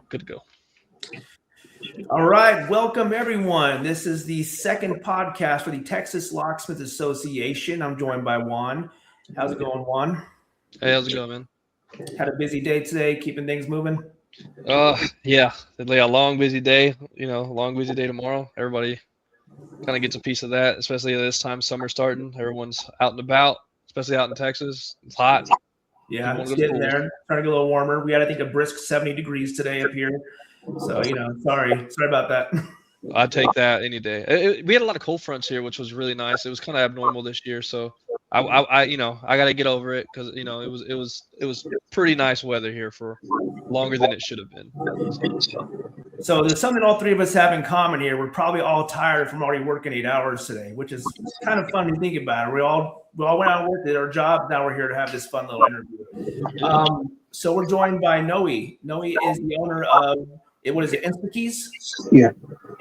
Good to go. All right, welcome everyone. This is the second podcast for the Texas Locksmith Association. I'm joined by Juan. How's it going, Juan? Hey, how's it going, man? Had a busy day today, keeping things moving. Yeah, a long busy day. Long busy day tomorrow. Everybody kind of gets a piece of that, especially at this time, summer starting. Everyone's out and about, especially out in Texas. It's hot. Yeah, People want it's to go to getting pools. there. Trying to get a little warmer. We had, I think, a brisk 70 degrees today up here. So, sorry about that. I'd take that any day. We had a lot of cold fronts here, which was really nice. It was kind of abnormal this year, so I got to get over it because it was pretty nice weather here for longer than it should have been. So there's something all three of us have in common here. We're probably all tired from already working 8 hours today, which is kind of fun to think about. We all went out and worked at our job. Now we're here to have this fun little interview. So we're joined by Noe. Noe is the owner of what is it, Insta-Keys? Yeah.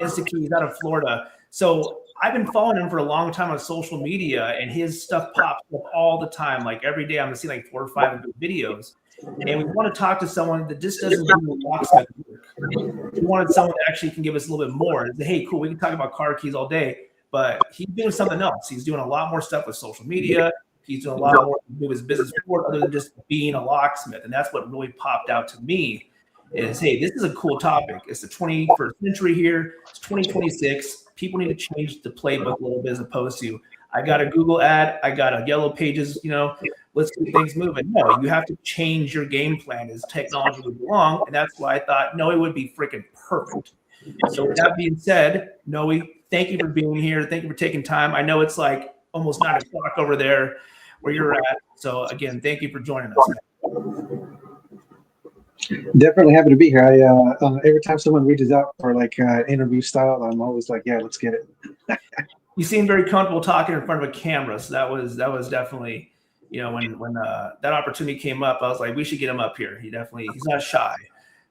Insta-Keys out of Florida. So I've been following him for a long time on social media, and his stuff pops up all the time. Like every day, I'm seeing like 4 or 5 of his videos. And we want to talk to someone that just doesn't do locksmith work. We wanted someone that actually can give us a little bit more. And say, hey, cool, we can talk about car keys all day, but he's doing something else. He's doing a lot more stuff with social media. He's doing a lot more to do his business forward other than just being a locksmith. And that's what really popped out to me is, hey, this is a cool topic. It's the 21st century here. It's 2026. People need to change the playbook a little bit as opposed to, I got a Google ad, I got a Yellow Pages, let's get things moving. No, you have to change your game plan as technology would go along. And that's why I thought Noe would be freaking perfect. So with that being said, Noe, thank you for being here. Thank you for taking time. I know it's like almost 9 o'clock over there where you're at. So again, thank you for joining us. Definitely happy to be here. Every time someone reaches out for like interview style, I'm always like, yeah, let's get it. You seem very comfortable talking in front of a camera, so that was definitely, when that opportunity came up, I was like, we should get him up here. He's not shy.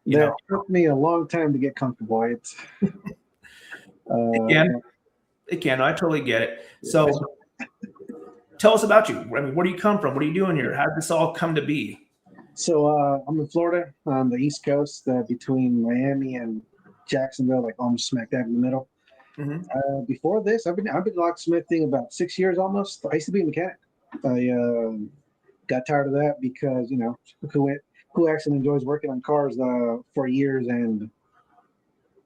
That took me a long time to get comfortable. It's it can. I totally get it. So, tell us about you. I mean, where do you come from? What are you doing here? How did this all come to be? So I'm in Florida on the East Coast, between Miami and Jacksonville, like almost smack dab in the middle. Mm-hmm. Before this, I've been locksmithing about 6 years almost. I used to be a mechanic. I got tired of that because who actually enjoys working on cars for years and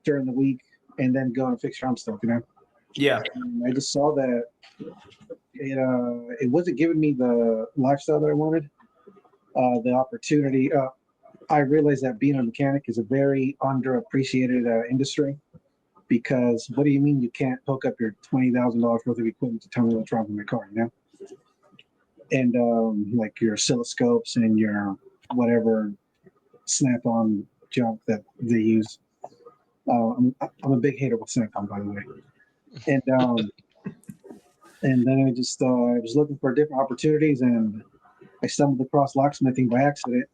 during the week and then go and fix your own stuff, Yeah. And I just saw that it wasn't giving me the lifestyle that I wanted, the opportunity. I realized that being a mechanic is a very underappreciated industry. Because what do you mean you can't hook up your $20,000 worth of equipment to tell me what's wrong with my car, And like your oscilloscopes and your whatever snap-on junk that they use. I'm a big hater with snap-on, by the way. And then I just I was looking for different opportunities, and I stumbled across locksmithing by accident.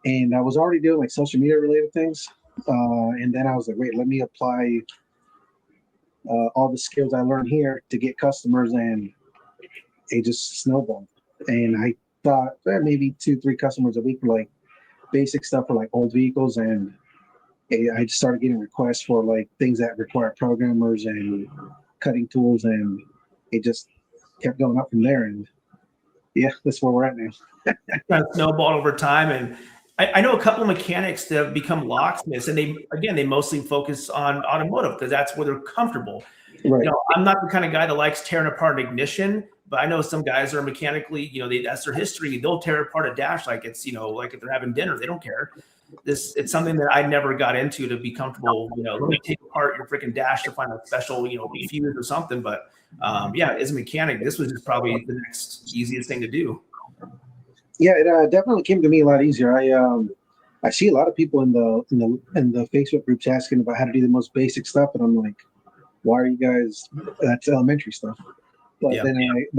And I was already doing like social media related things. And then I was like, wait, let me apply all the skills I learned here to get customers, and it just snowballed. And I thought maybe 2-3 customers a week for like basic stuff for like old vehicles, and I just started getting requests for like things that require programmers and cutting tools, and it just kept going up from there. And yeah, that's where we're at now. Kind of snowballed over time, and I know a couple of mechanics that have become locksmiths, and they mostly focus on automotive because that's where they're comfortable. Right. I'm not the kind of guy that likes tearing apart an ignition, but I know some guys are mechanically, that's their history. They'll tear apart a dash like it's, like if they're having dinner, they don't care. It's something that I never got into to be comfortable. Let me take apart your freaking dash to find a special, fuse or something. But as a mechanic, this was just probably the next easiest thing to do. Yeah, it definitely came to me a lot easier. I see a lot of people in the Facebook groups asking about how to do the most basic stuff, and I'm like, why are you guys? That's elementary stuff. But then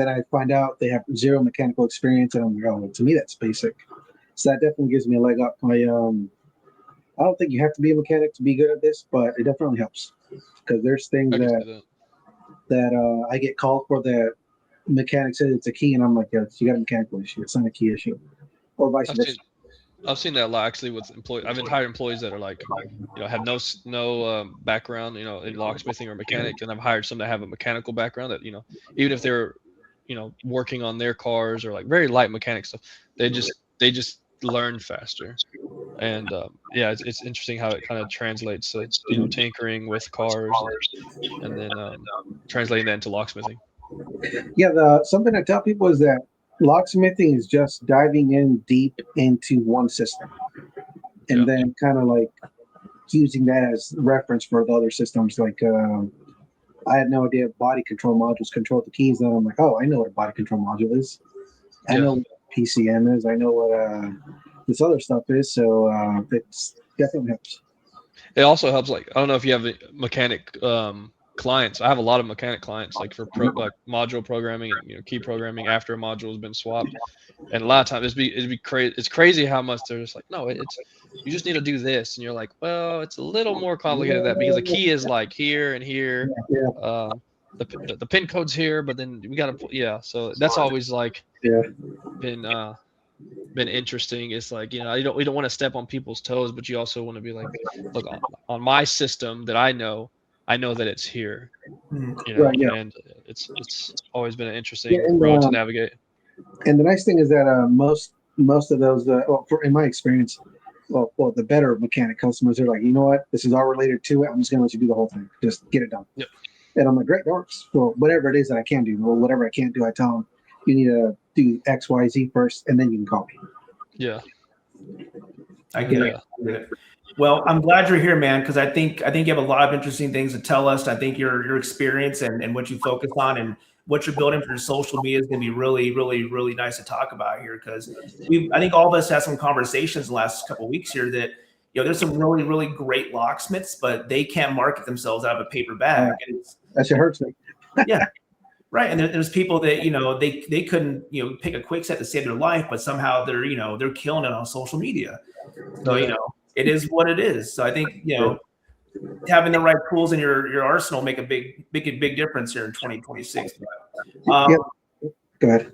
I find out they have zero mechanical experience, and I'm like, oh, to me that's basic. So that definitely gives me a leg up. I don't think you have to be a mechanic to be good at this, but it definitely helps because there's things that I get called for that mechanic says it's a key, and I'm like, yeah, you got a mechanical issue. It's not a key issue, or vice versa. I've seen that a lot actually with employees. I've hired employees that are like, have no background, in locksmithing or mechanic, and I've hired some that have a mechanical background that, even if they're, working on their cars or like very light mechanic stuff, they just learn faster. And yeah, it's interesting how it kind of translates to, tinkering with cars and then translating that into locksmithing. Yeah, the something I tell people is that locksmithing is just diving in deep into one system Yeah. and then kind of like using that as reference for the other systems. Like I had no idea body control modules control the keys. Then I'm like, oh, I know what a body control module is. I Yeah. know what PCM is. I know what this other stuff is. So it's definitely helps. It also helps. Like, I don't know if you have mechanic clients. I have a lot of mechanic clients, like for like module programming and key programming after a module has been swapped. And a lot of times it'd be crazy. It's crazy how much they're just like, no, it's you just need to do this, and you're like, well, it's a little more complicated than that because the key is like here and here. Yeah, Um, the pin code's here, but then we gotta yeah. So that's always like yeah, been been interesting. It's like, we don't want to step on people's toes, but you also want to be like, look, on my system that I know that it's here, right, yeah, and it's always been an yeah. interesting road to navigate. And the nice thing is that most of those, in my experience, well, the better mechanic customers are like, you know what, this is all related to it. I'm just gonna let you do the whole thing. Just get it done. Yep. And I'm like, great, that works. Well, whatever it is that I can do, or whatever I can't do, I tell them you need to do X, Y, Z first, and then you can call me. Yeah. I get it. Well, I'm glad you're here, man, because I think you have a lot of interesting things to tell us. I think your experience and what you focus on and what you're building for your social media is going to be really, really, really nice to talk about here, because I think all of us had some conversations the last couple of weeks here that, there's some really, really great locksmiths, but they can't market themselves out of a paper bag. That shit hurts me. Yeah. Right. And there's people that, they couldn't, pick a quick set to save their life, but somehow they're killing it on social media. So, it is what it is. So I think, having the right tools in your arsenal make a big difference here in 2026. Yep. Go ahead.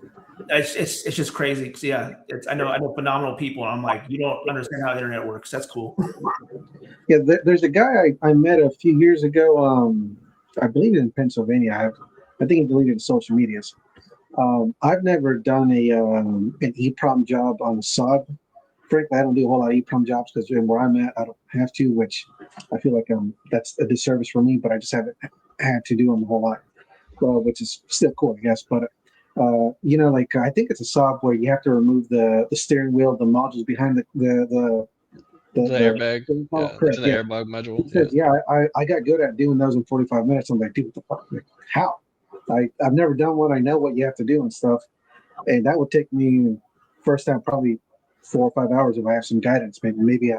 It's just crazy. Yeah, I know phenomenal people. And I'm like, you don't understand how the internet works. That's cool. Yeah, there's a guy I met a few years ago. I believe in Pennsylvania. I think he deleted his social medias. I've never done an EEPROM job on a sod. Frankly, I don't do a whole lot of EEPROM jobs because where I'm at, I don't have to, which I feel like that's a disservice for me, but I just haven't had to do them a whole lot, which is still cool, I guess. But, like I think it's a sod where you have to remove the steering wheel, the modules behind the airbag. It's an airbag module. Yeah, I got good at doing those in 45 minutes. I'm like, dude, what the fuck? Like, how? I've never done one. I know what you have to do and stuff. And that would take me first time probably 4 or 5 hours if I have some guidance, maybe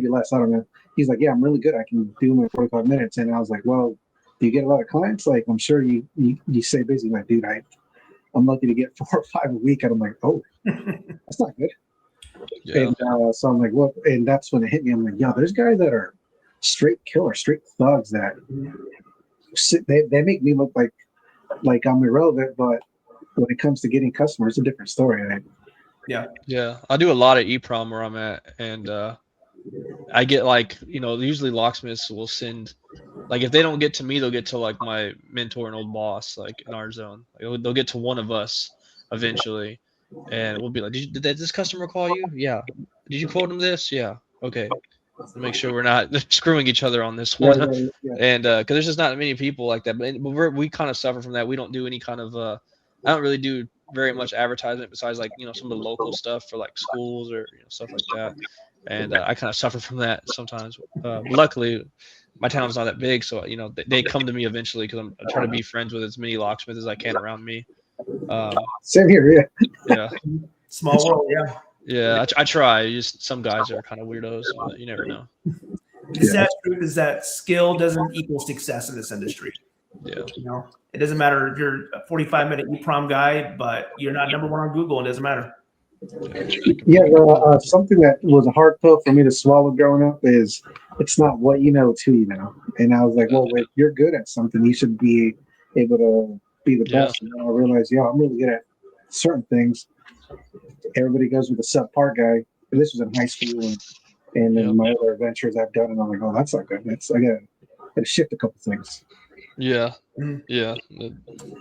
less. I don't know. He's like, yeah, I'm really good. I can do them in 45 minutes. And I was like, well, do you get a lot of clients? Like, I'm sure you stay busy. Like, dude, I'm lucky to get 4 or 5 a week. And I'm like, oh, that's not good. Yeah. And so I'm like, well, and that's when it hit me. I'm like, yo, there's guys that are straight killers, straight thugs that they make me look like I'm irrelevant, but when it comes to getting customers, it's a different story. Right? Yeah. I do a lot of EEPROM where I'm at, and I get like, usually locksmiths will send, like if they don't get to me, they'll get to like my mentor and old boss, like in our zone. Like, they'll get to one of us eventually, and we'll be like, did this customer call you? Yeah. Did you quote him this? Yeah. Okay. Make sure we're not screwing each other on this one. Yeah. And because there's just not many people like that, but we kind of suffer from that. We don't do any kind of I don't really do very much advertisement besides like some of the local stuff for like schools or stuff like that. And I kind of suffer from that sometimes. Luckily, my town's not that big, so they come to me eventually because I'm trying to be friends with as many locksmiths as I can around me. Same here, yeah. Yeah. Small world, yeah. Yeah, I try. Just some guys are kind of weirdos, but you never know. The sad truth is that skill doesn't equal success in this industry. Yeah. It doesn't matter if you're a 45-minute EEPROM guy, but you're not number one on Google. It doesn't matter. Yeah, something that was a hard pill for me to swallow growing up is it's not what you know, it's who you know. And I was like, well, if you're good at something, you should be able to be the best. And I realized, I'm really good at certain things. Everybody goes with a subpar guy. this was in high school and then my other adventures I've done, and I'm like, oh, that's not good. I gotta shift a couple things. Yeah. That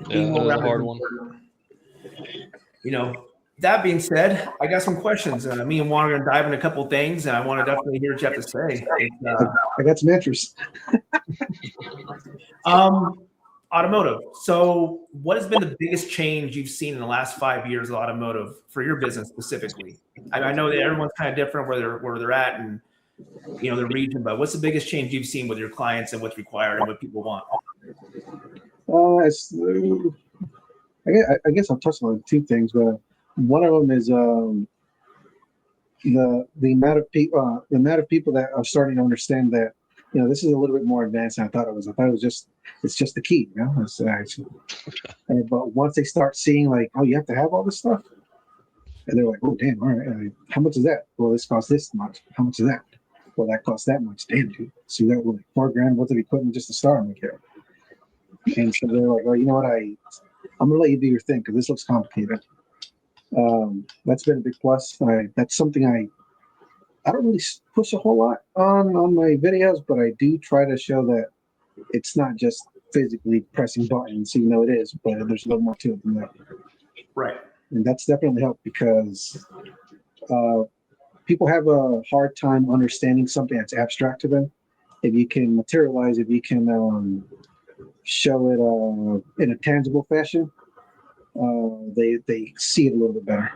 was a hard one. You know, that being said, I got some questions. Me and Juan are going to dive into a couple things, and I want to definitely hear what you have to say. I got some interest. Automotive. So what has been the biggest change you've seen in the last 5 years of automotive for your business specifically? I know that everyone's kind of different where they're at and, you know, the region, but what's the biggest change you've seen with your clients and what's required and what people want? I guess I'll touch on two things, but one of them is the amount of people that are starting to understand that, you know, this is a little bit more advanced than I thought it was. I thought it was it's just the key, you know. But once they start seeing like, oh, you have to have all this stuff, and they're like, oh, damn, all right, how much is that? Well, this costs this much. How much is that? Well, that costs that much. Damn, dude. So you got like $4,000 worth of equipment just to start. I'm like, yeah. And so they're like, well, you know what? I'm gonna let you do your thing because this looks complicated. That's been a big plus. That's something I don't really push a whole lot on my videos, but I do try to show that it's not just physically pressing buttons, even though it is, but there's a little more to it than that. Right. And that's definitely helped because people have a hard time understanding something that's abstract to them. If you can materialize, if you can show it in a tangible fashion, they see it a little bit better.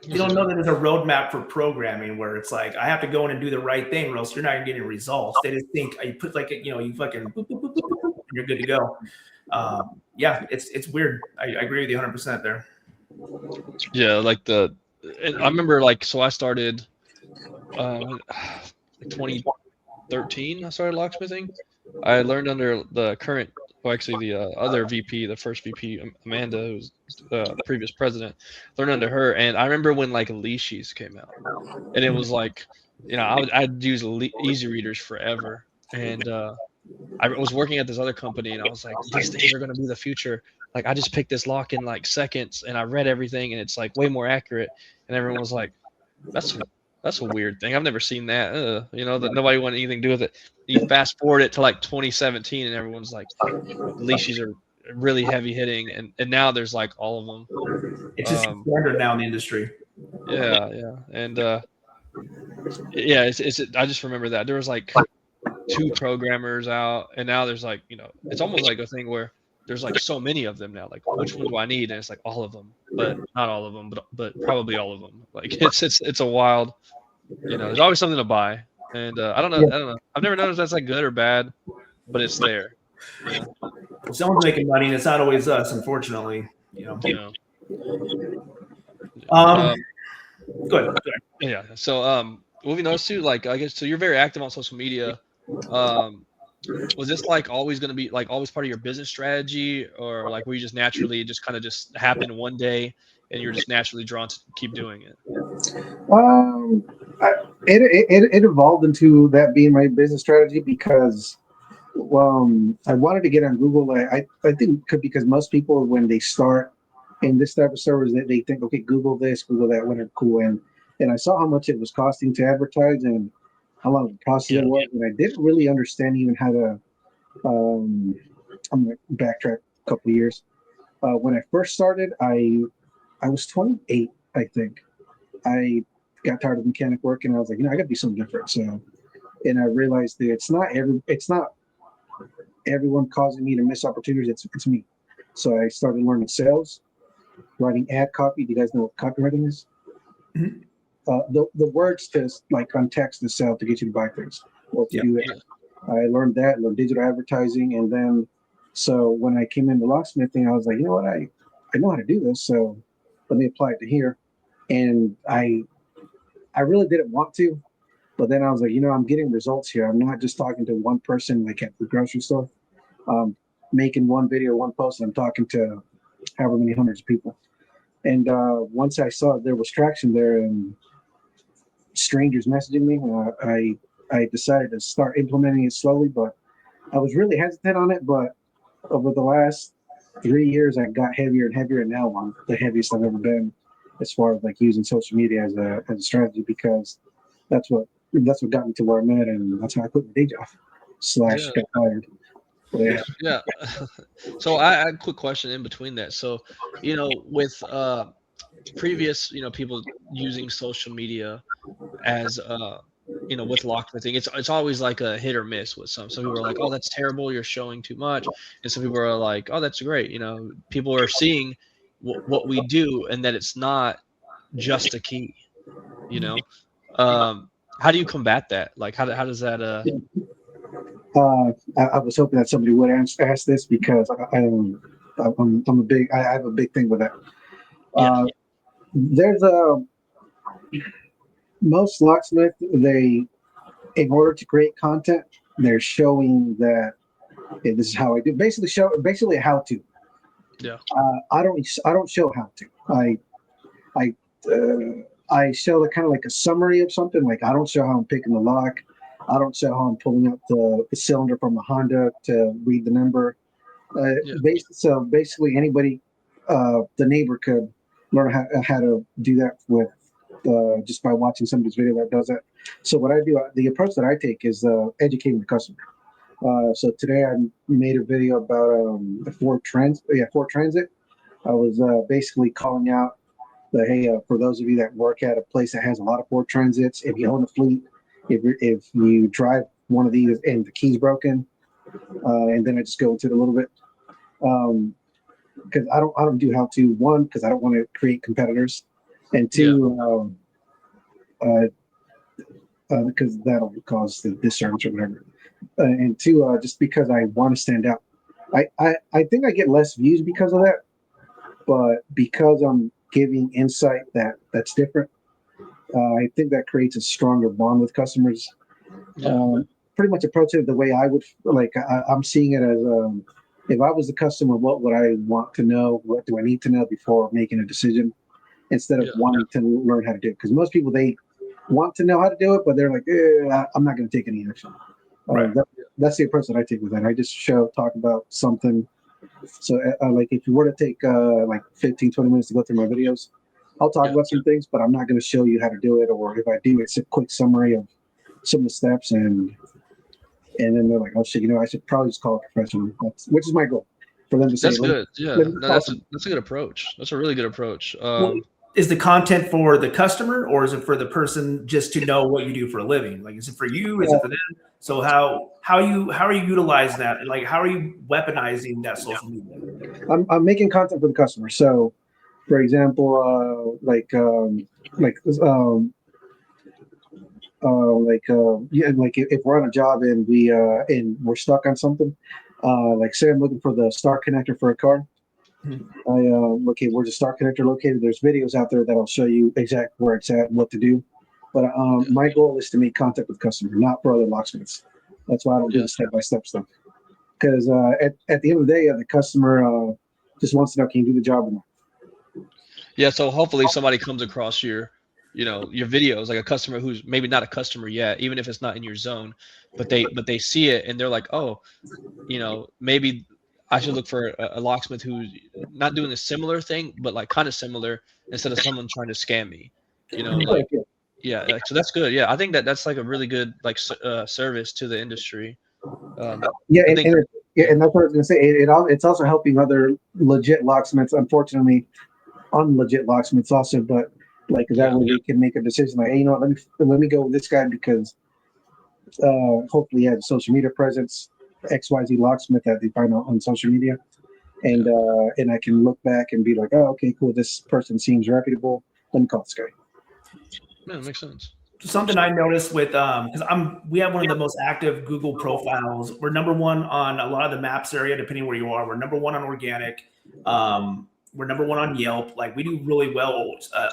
You don't know that there's a roadmap for programming where it's like, I have to go in and do the right thing or else you're not getting results. They just think you put like, you know, you fucking boop, boop, boop, boop, boop, and you're good to go. Yeah, it's weird. I agree with you 100% there. Yeah, like I remember like, so I started 2013, I started locksmithing. I learned under the current, well, actually the other VP, the first VP, Amanda, who's the previous president, learned under her. And I remember when like Leashes came out, and it was like, you know, I'd use easy readers forever. And I was working at this other company, and I was like, these things are going to be the future. Like, I just picked this lock in like seconds, and I read everything, and it's like way more accurate. And everyone was like, that's a weird thing. I've never seen that. You know, that nobody wanted anything to do with it. You fast forward it to like 2017, and everyone's like, leashes are really heavy hitting, and now there's like all of them. It's just standard now in the industry. Yeah, and yeah, I just remember that there was like 2 programmers out, and now there's like, you know, it's almost like a thing where there's like so many of them now. Like, which one do I need? And it's like all of them, but not all of them, but probably all of them. Like it's a wild. You know, there's always something to buy, and I don't know. I've never noticed that's like good or bad, but it's there. You know? Someone's making money, and it's not always us, unfortunately. You know. Good. Yeah. So, what we noticed too, like, I guess, so you're very active on social media. Was this like always going to be like always part of your business strategy, or like were you just naturally just kind of just happened one day and you're just naturally drawn to keep doing it? It evolved into that being my business strategy because I wanted to get on Google. I think because most people, when they start in this type of service, they think, okay, Google this, Google that, when it's cool. And I saw how much it was costing to advertise and how long the process it was. And I didn't really understand even how to, I'm going to backtrack a couple of years. When I first started, I was 28, I think. I got tired of mechanic work, and I was like, you know, I got to do something different. So, and I realized that it's not everyone causing me to miss opportunities. It's me. So I started learning sales, writing ad copy. Do you guys know what copywriting is? Mm-hmm. The words to like on text to sell to get you to buy things or to do it. I learned digital advertising, and then so when I came into locksmithing, I was like, you know what, I know how to do this, so let me apply it to here. And I really didn't want to, but then I was like, you know, I'm getting results here. I'm not just talking to one person like at the grocery store, making one video, one post, and I'm talking to however many hundreds of people. And once I saw there was traction there and strangers messaging me, I decided to start implementing it slowly, but I was really hesitant on it. But over the last 3 years, I got heavier and heavier, and now I'm the heaviest I've ever been. as far as like using social media as a strategy, because that's what got me to where I'm at, and that's how I quit my day job slash Yeah. got fired. So, yeah. Yeah. So I had a quick question in between that. So, with previous, people using social media as with locksmithing, it's always like a hit or miss with some people are like, oh, that's terrible, you're showing too much, and some people are like, oh, that's great, people are seeing what we do, and that it's not just a key, you know how do you combat that? Like, how does that I was hoping that somebody would ask this, because I'm a big, I have a big thing with that. yeah, There's most locksmith, they, in order to create content, they're showing that, hey, this is how I do. Basically a how to. yeah, I don't show how to. I I show the kind of like a summary of something. Like, I don't show how I'm picking the lock. I don't show how I'm pulling up the cylinder from a Honda to read the number. yeah, So basically, anybody, the neighbor, could learn how to do that with just by watching somebody's video that does that. So what I do, the approach that I take is educating the customer. So today I made a video about the Ford Transit. I was basically calling out that, hey, for those of you that work at a place that has a lot of Ford Transits, if you own a fleet, if you drive one of these and the key's broken, and then I just go into it a little bit, because I don't do how to, one, because I don't want to create competitors, and two, because that'll cause the disservice or whatever, and two, just because I want to stand out. I think I get less views because of that, but because I'm giving insight that's different, I think that creates a stronger bond with customers. yeah, Pretty much approach it the way I would, like, I'm seeing it as, if I was the customer, what would I want to know? What do I need to know before making a decision, instead of yeah, wanting to learn how to do it? Because most people, they want to know how to do it, but they're like, I'm not going to take any action. Right. That's the approach that I take with that. I just talk about something. So, like, if you were to take like 15, 20 minutes to go through my videos, I'll talk yeah, about some things, but I'm not going to show you how to do it. Or if I do, it's a quick summary of some of the steps, and then they're like, oh shit, I should probably just call a professional. Which is my goal, for them to say, that's good. Yeah, let me no, call that's a good approach. That's a really good approach. Well, is the content for the customer, or is it for the person just to know what you do for a living? Like, is it for you? Is it for them? So how are you utilizing that? And like, how are you weaponizing that social media? I'm making content for the customer. So, for example, like if we're on a job and we're stuck on something, like say I'm looking for the start connector for a car. Okay, where's the start connector located? There's videos out there that'll show you exactly where it's at and what to do. But my goal is to make contact with the customer, not for other locksmiths. That's why I don't do the step-by-step stuff. Because at the end of the day, the customer just wants to know, can you do the job or not? Yeah, so hopefully somebody comes across your videos, like a customer who's maybe not a customer yet, even if it's not in your zone, but they see it and they're like, oh, maybe I should look for a locksmith who's not doing a similar thing, but like kind of similar, instead of someone trying to scam me. Like, yeah, like, so that's good. Yeah, I think that's like a really good like service to the industry. Yeah, I think and that's what I was gonna say. It's also helping other legit locksmiths. Unfortunately, unlegit locksmiths also, but like that way they can make a decision. Like, hey, let me go with this guy because hopefully he has a social media presence, XYZ locksmith that they find on social media, and I can look back and be like, oh, okay, cool. This person seems reputable. Let me call this guy. Yeah, it makes sense. Something I noticed with because we have one of the most active Google profiles. We're number one on a lot of the maps area, depending where you are. We're number one on organic. We're number one on Yelp. Like, we do really well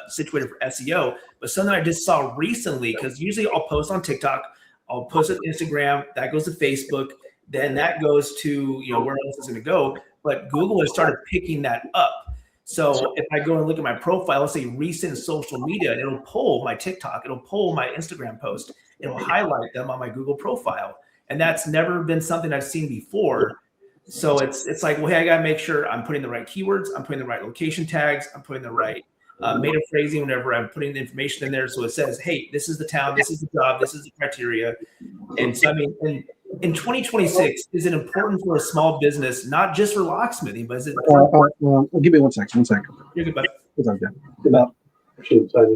situated for SEO. But something I just saw recently, because usually I'll post on TikTok, I'll post it on Instagram, that goes to Facebook, then that goes to where else is going to go. But Google has started picking that up. So if I go and look at my profile, let's say recent social media, it'll pull my TikTok, it'll pull my Instagram post, it'll highlight them on my Google profile. And that's never been something I've seen before. So it's like, well, hey, I got to make sure I'm putting the right keywords, I'm putting the right location tags, I'm putting the right meta phrasing whenever I'm putting the information in there. So it says, hey, this is the town, this is the job, this is the criteria. And so, I mean, in 2026, is it important for a small business, not just for locksmithing, but is it? Give me 1 second. 1 second. You're good, bud. It's okay.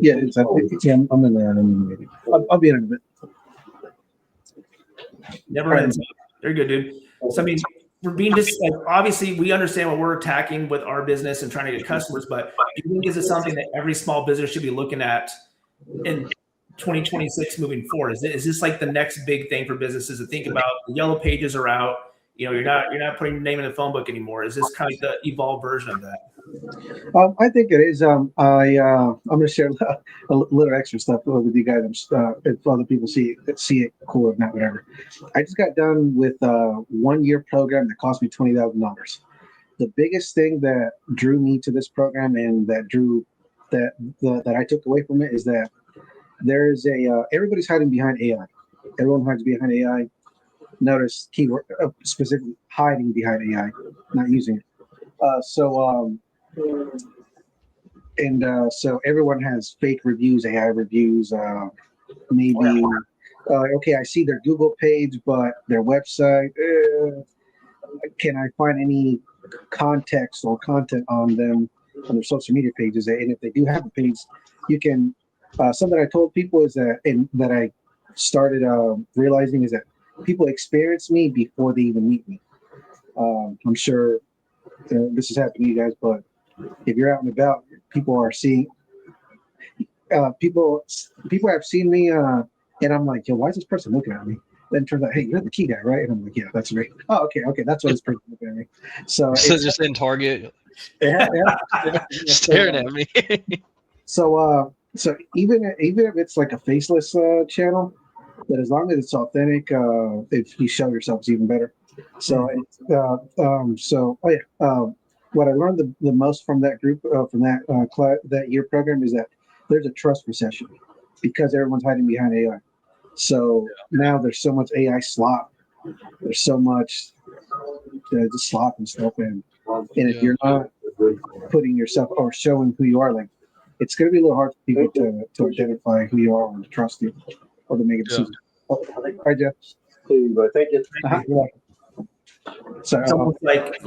Yeah, I'm in there. I'll be in a bit. Never ends. You're good, dude. So, I mean, we're being just like, obviously, we understand what we're attacking with our business and trying to get customers, but do you think is it something that every small business should be looking at in 2026 moving forward? Is this like the next big thing for businesses to think about? The yellow pages are out. You know, you're not putting your name in the phone book anymore. Is this kind of the evolved version of that? I think it is. I'm going to share a little extra stuff with you guys. If other people see it, cool. If not, whatever. I just got done with a 1-year program that cost me $20,000. The biggest thing that drew me to this program and that I took away from it is that there's everybody's hiding behind AI. Everyone hides behind AI. Notice keyword specifically hiding behind AI, not using it. So everyone has fake reviews, AI reviews. Maybe okay, I see their Google page, but their website. Can I find any context or content on them on their social media pages? And if they do have a page, you can. Something I told people is that, and that I started realizing is that people experience me before they even meet me. I'm sure this has happened to you guys, but if you're out and about, people are seeing people have seen me, and I'm like, yo, why is this person looking at me? Then it turns out, hey, you're the key guy, right? And I'm like, yeah, that's right. Oh, okay, that's what this person looking at me. So it's just in Target, yeah. staring at me. So even if it's like a faceless channel, but as long as it's authentic, if you show yourself, it's even better. So what I learned the most from that group, from that year program, is that there's a trust recession because everyone's hiding behind AI. So now there's so much AI slop. There's so much just slop and stuff, and if you're not putting yourself or showing who you are, like, it's going to be a little hard for people to identify who you are or to trust you or to make a decision. Hi, Jeff. Thank you. So it's almost like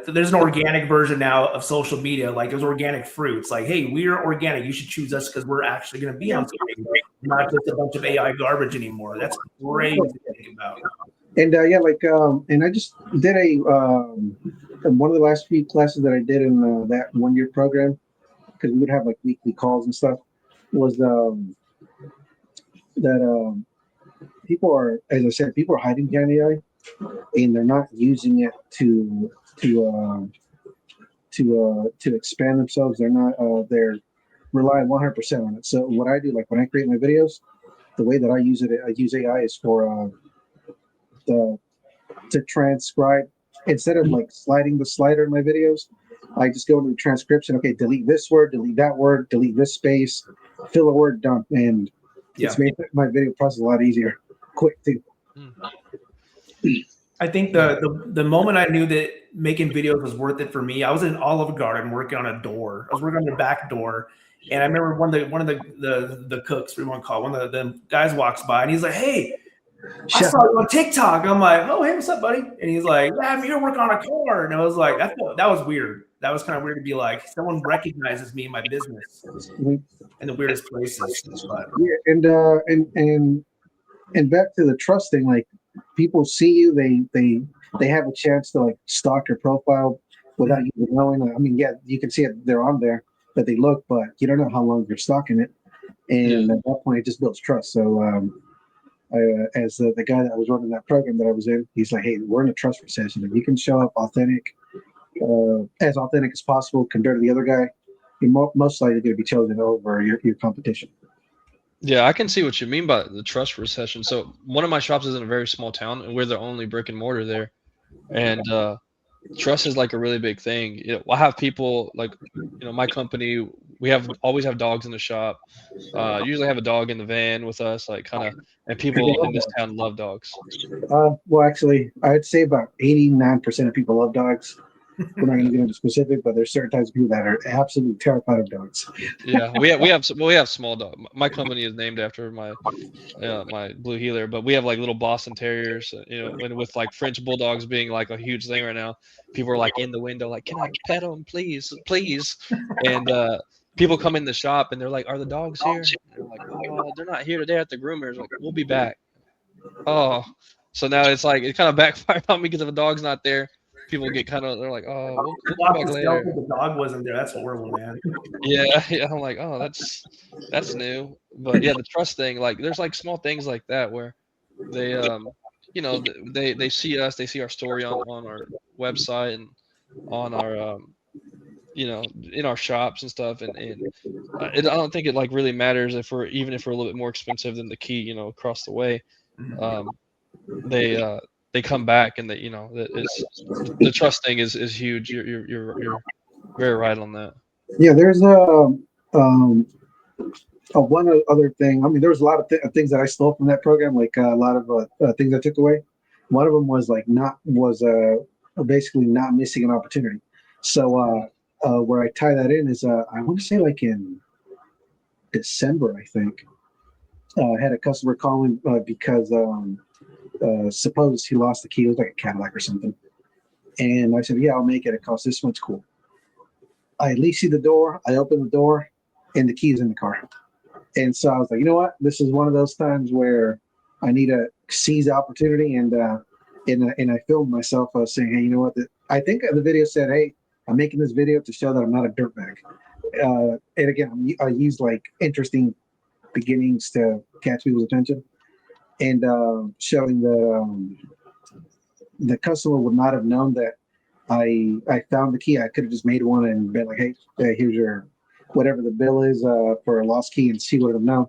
there's an organic version now of social media. Like there's organic fruits. Like, hey, we're organic. You should choose us because we're actually going to be on something, not just a bunch of AI garbage anymore. That's great to think about. And and I just did one of the last few classes that I did in that 1-year program, because we would have like weekly calls and stuff, was that people are, as I said, people are hiding behind AI, and they're not using it to expand themselves. They're not. They're relying 100% on it. So what I do, like when I create my videos, the way that I use it, I use AI is for to transcribe. Instead of like sliding the slider in my videos, I just go into the transcription. Okay, delete this word, delete that word, delete this space, fill a word, done, and it's made my video process a lot easier, quick too. I think the moment I knew that making videos was worth it for me, I was in Olive Garden working on a door. I was working on the back door, and I remember one of the cooks, we want to call it, one of the guys walks by, and he's like, "Hey, I saw you on TikTok." I'm like, "Oh, hey, what's up, buddy?" And he's like, "Yeah, I'm here working on a car." And I was like, that was weird. That was kind of weird to be like, someone recognizes me in my business in the weirdest places. But. Yeah, and back to the trust thing, like people see you, they have a chance to like stalk your profile without you knowing. I mean, yeah, you can see it, they're on there, that they look, but you don't know how long you're stalking it, and at that point, it just builds trust. So, as the guy that was running that program that I was in, he's like, "Hey, we're in a trust recession. If you can show up authentic as possible compared to the other guy, you're most likely going to be chosen over your competition." Yeah, I can see what you mean by the trust recession. So one of my shops is in a very small town, and we're the only brick and mortar there. And trust is like a really big thing. You know, I have people like, my company, we always have dogs in the shop. Usually have a dog in the van with us, like kind of, and people in this town love dogs. Well, actually, I'd say about 89% of people love dogs. We're not going to get into specific, but there's certain types of people that are absolutely terrified of dogs. Yeah, we have small dog. My company is named after my blue heeler, but we have like little Boston Terriers, and with like French bulldogs being like a huge thing right now, people are like in the window, like, can I pet them, please, please? And people come in the shop and they're like, are the dogs here? And they're like, oh, they're not here today at the groomers. Like, we'll be back. Oh, so now it's like it kind of backfired on me because if a dog's not there, people get they're like, oh, we'll come back later. The dog wasn't there. That's horrible, man. Yeah, yeah. I'm like, oh, that's new. But yeah, the trust thing, like there's like small things like that where they they see us, they see our story on our website and on our in our shops and stuff, and I don't think it like really matters if we're a little bit more expensive than the key, across the way. They come back and the trust thing is huge. You're very right on that. Yeah, there's one other thing. I mean, there was a lot of things that I stole from that program, like a lot of things I took away. One of them was basically not missing an opportunity. So where I tie that in is I want to say like in December, I think. I had a customer call me because suppose he lost the key. It was like a Cadillac or something. And I said, yeah, I'll make it. It costs this much. Cool. I at least see the door. I open the door and the key is in the car. And so I was like, you know what? This is one of those times where I need to seize the opportunity. And I filmed myself saying, hey, you know what? I think the video said, hey, I'm making this video to show that I'm not a dirtbag. And again, I use like interesting beginnings to catch people's attention. And showing the customer would not have known that I found the key. I could have just made one and been like, hey, here's your whatever the bill is for a lost key, and she would have known.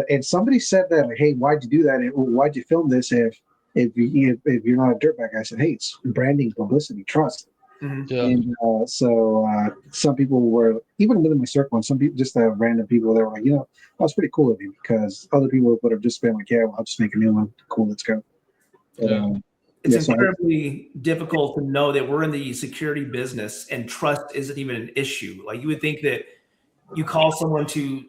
And somebody said that, like, hey, why'd you do that? Why'd you film this if you're not a dirtbag? I said, hey, it's branding, publicity, trust. Mm-hmm. Yeah. And so some people were, even within my circle, and some people, just random people, they were like, that was pretty cool of you, because other people would have just been like, yeah, well, I'll just make a new one. Cool, let's go. But, it's incredibly difficult to know that we're in the security business and trust isn't even an issue. Like, you would think that you call someone to,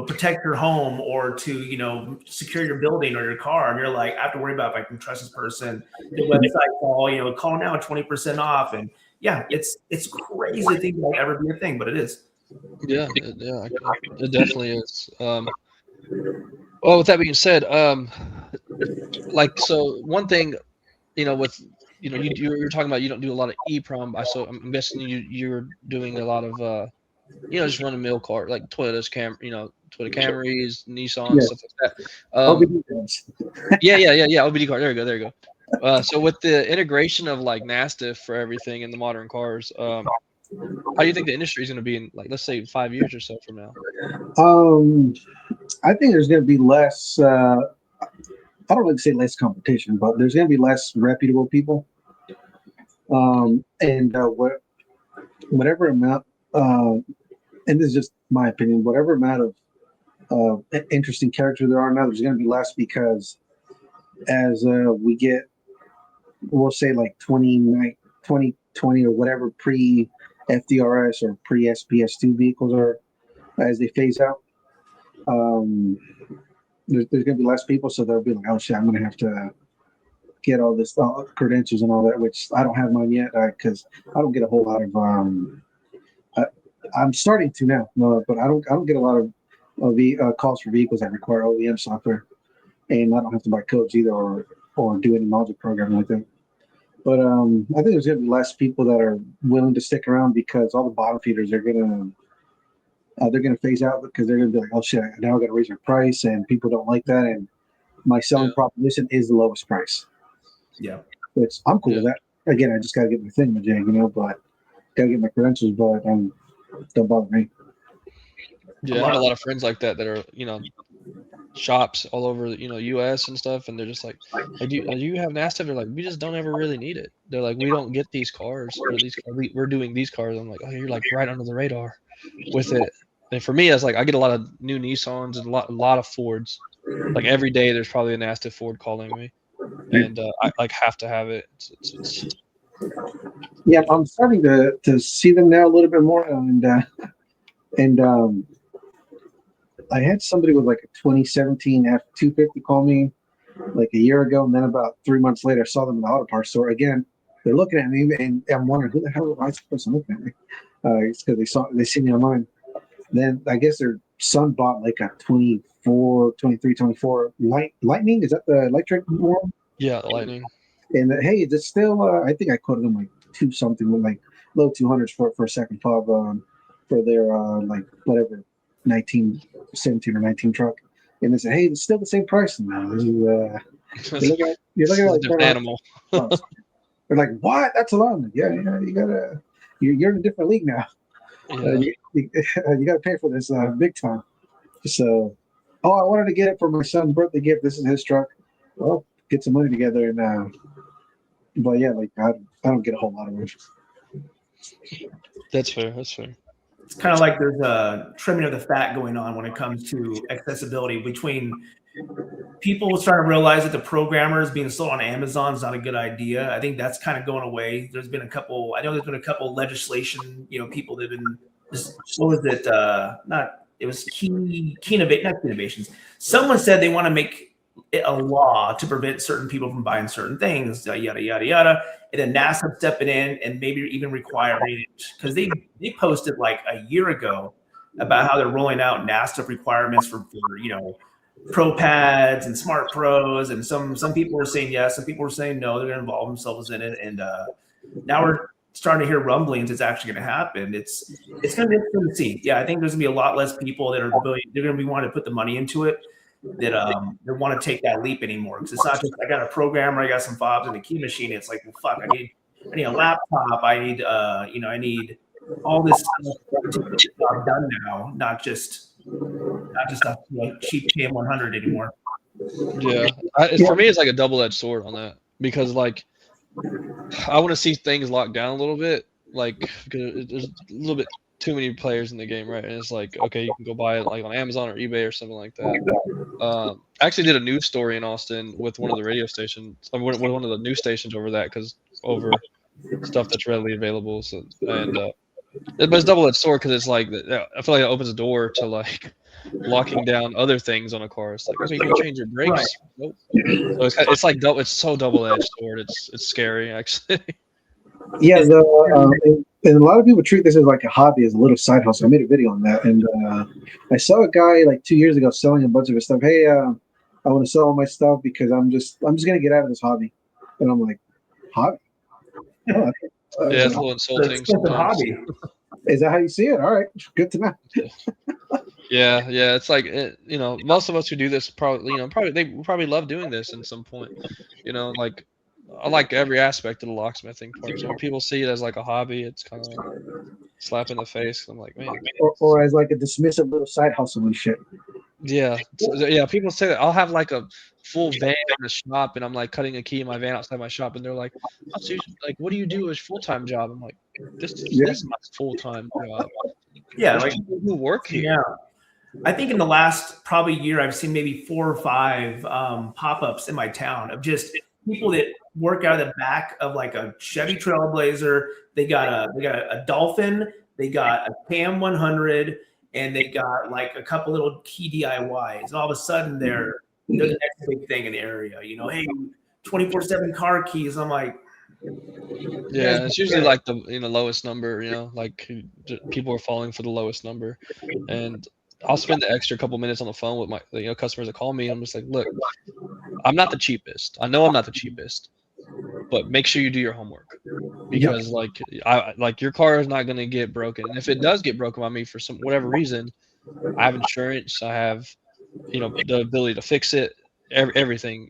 protect your home or to, secure your building or your car, and you're like, I have to worry about if I can trust this person. The website call now 20% off. And yeah, it's crazy to think that will ever be a thing, but it is. Yeah, it definitely is. Well, with that being said, so one thing, with you're talking about you don't do a lot of EEPROM, so I'm guessing you're doing a lot of just run of mill car like Toyota Camrys, Nissan, stuff like that. Yeah, OBD car. There you go. So with the integration of like NASTF for everything in the modern cars, how do you think the industry is going to be in, like, let's say 5 years or so from now? I think there's going to be less. I don't like to say less competition, but there's going to be less reputable people. And whatever amount, and this is just my opinion, whatever amount of interesting characters there are now, there's going to be less, because as we get, we'll say like 2020 or whatever pre-FDRS or pre-SPS2 vehicles are, as they phase out, there's going to be less people, so they'll be like, oh shit, I'm going to have to get all this credentials and all that, which I don't have mine yet, because I don't get a whole lot of I'm starting to now, but I don't get a lot of calls for vehicles that require OEM software, and I don't have to buy codes either or do any module programming like that. But I think there's going to be less people that are willing to stick around, because all the bottom feeders are going to phase out, because they're going to be like, oh shit, now I got to raise my price, and people don't like that, and my selling proposition is the lowest price. Yeah, which I'm cool with that. Again, I just got to get my thing, but got to get my credentials, but don't bother me. Yeah, I have a lot of friends like that are, shops all over, US and stuff, and they're just like, do you have NASTF? They're like, we just don't ever really need it. They're like, we don't get these cars, or we're doing these cars. I'm like, oh, you're like right under the radar with it. And for me, it's like I get a lot of new Nissans and a lot of Fords. Like every day, there's probably a NASTF Ford calling me, and I like have to have it. Yeah, I'm starting to see them now a little bit more, and I had somebody with like a 2017 F250 call me like a year ago, and then about 3 months later, I saw them in the auto parts store again. They're looking at me, and I'm wondering who the hell am I supposed to look at me? It's because they see me online. Then I guess their son bought like a 24 Lightning. Is that the electric one? Yeah, the Lightning. And hey, is it still? I think I quoted them like two something, like low 200s for a second pub for their like whatever 17 or 19 truck. And they said, hey, it's still the same price now. This is you're looking at a like different animal. They're like, what? That's a lot. I'm like, yeah, you gotta. You're in a different league now. Yeah. You got to pay for this big time. So, I wanted to get it for my son's birthday gift. This is his truck. Well, get some money together and. But yeah, like I don't get a whole lot of it. That's fair. That's fair. It's kind of like there's a trimming of the fat going on when it comes to accessibility between people starting to realize that the programmers being sold on Amazon is not a good idea. I think that's kind of going away. There's been a couple legislation, people that have been what was it? It was key innovations. Someone said they want to make it a law to prevent certain people from buying certain things, yada, yada, yada. And then NASA stepping in and maybe even requiring it because they posted like a year ago about how they're rolling out NASA requirements for Pro pads and smart pros, and some people were saying yes, some people were saying no. They're going to involve themselves in it, and now we're starting to hear rumblings. It's actually going to happen. It's going to be interesting to see. Yeah, I think there's going to be a lot less people that are they're going to be wanting to put the money into it that they want to take that leap anymore because it's not just I got a programmer, I got some fobs and a key machine. It's like, well, fuck, I need a laptop. I need I need all this stuff done now, not just a cheap KM100 anymore. Yeah, for me, it's like a double-edged sword on that because, like, I want to see things locked down a little bit, like because there's a little bit too many players in the game, right? And it's like, okay, you can go buy it like on Amazon or eBay or something like that. I actually did a news story in Austin with one of the radio stations, one of the news stations over stuff that's readily available. So but it's double-edged sword because it's like I feel like it opens a door to like locking down other things on a car. It's like, oh, you can change your brakes. Right. Nope. So it's like it's so double-edged sword. It's scary actually. Yeah, and a lot of people treat this as like a hobby, as a little side hustle. I made a video on that, and I saw a guy like 2 years ago selling a bunch of his stuff. Hey, I want to sell all my stuff because I'm just gonna get out of this hobby, and I'm like, hobby? Oh, Yeah, it's a little insulting sometimes. Hobby. Is that how you see it? All right, good to know. Yeah, it's like most of us who do this probably love doing this at some point. Like I like every aspect of the locksmithing part. So when people see it as like a hobby, it's kind of like slap in the face. I'm like, man. Or as like a dismissive little side hustle and shit. Yeah, yeah. People say that I'll have like a full van in the shop, and I'm like cutting a key in my van outside my shop, and they're like, oh, so like, what do you do as full-time job? I'm like, this is my full-time job. Yeah, there's like people who work here. Yeah. I think in the last probably year, I've seen maybe 4 or 5 pop-ups in my town of just people that work out of the back of like a Chevy Trailblazer. They got a Dolphin, they got a Cam 100, and they got like a couple little key DIYs. And all of a sudden, they're the next big thing in the area. Hey, 24/7 car keys. I'm like, yeah, it's usually like the lowest number. Like people are falling for the lowest number, and I'll spend the extra couple minutes on the phone with my customers that call me. I'm just like, look, I'm not the cheapest. I know I'm not the cheapest, but make sure you do your homework because like your car is not going to get broken. And if it does get broken by me for whatever reason, I have insurance. I have the ability to fix it. Everything.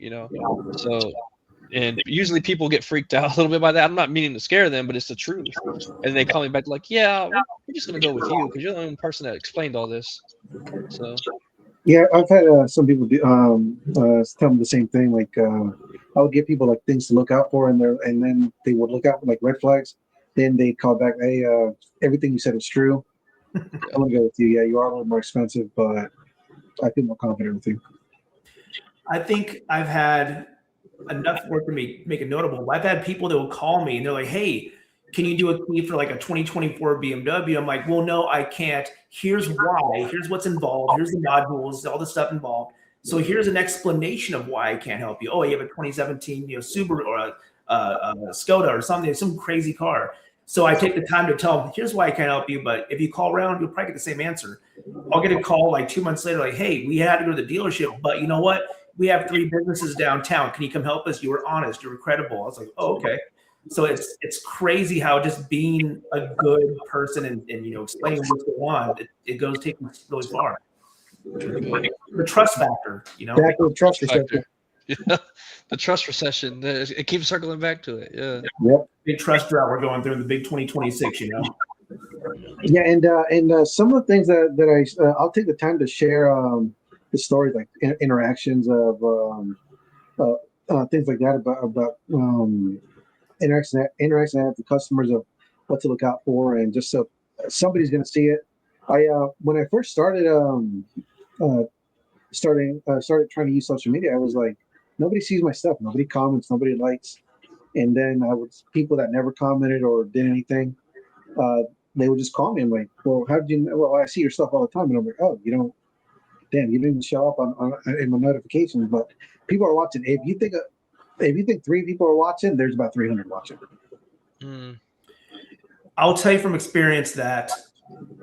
So. And usually people get freaked out a little bit by that. I'm not meaning to scare them, but it's the truth. And they call me back like, yeah, we're just going to go with you because you're the only person that explained all this. So. Yeah, I've had some people tell me the same thing. Like I would give people like things to look out for, and then they would look out for like red flags. Then they call back, hey, everything you said is true. I'm going to go with you. Yeah, you are a little more expensive, but I feel more confident with you. I think I've had enough work to make it notable. I've had people that will call me and they're like, hey, can you do a key for like a 2024 BMW? I'm like, well, no, I can't. Here's why. Here's what's involved. Here's the modules, all the stuff involved. So here's an explanation of why I can't help you. Oh, you have a 2017, Subaru or a Skoda or something, some crazy car. So I take the time to tell them, here's why I can't help you. But if you call around, you'll probably get the same answer. I'll get a call like 2 months later, like, hey, we had to go to the dealership, but you know what? We have 3 businesses downtown. Can you come help us? You were honest. You were credible. I was like, oh, okay. So it's crazy how just being a good person and explaining what's going on, it takes really far. The trust factor, Back to the trust factor. Yeah, the trust recession. It keeps circling back to it. Yeah. Yep. Big trust drought we're going through in the big 2026. Yeah, and some of the things that I'll take the time to share the stories, like interactions of things like that about interaction I have with customers, of what to look out for, and just so somebody's going to see it. When I first started started trying to use social media, I was like, nobody sees my stuff, nobody comments, nobody likes, and then people that never commented or did anything, they would just call me. I'm like, well, how did you know? Well, I see your stuff all the time, and I'm like, oh, damn, you didn't even show up on in my notifications. But people are watching. If you think 3 people are watching, there's about 300 watching. I'll tell you from experience that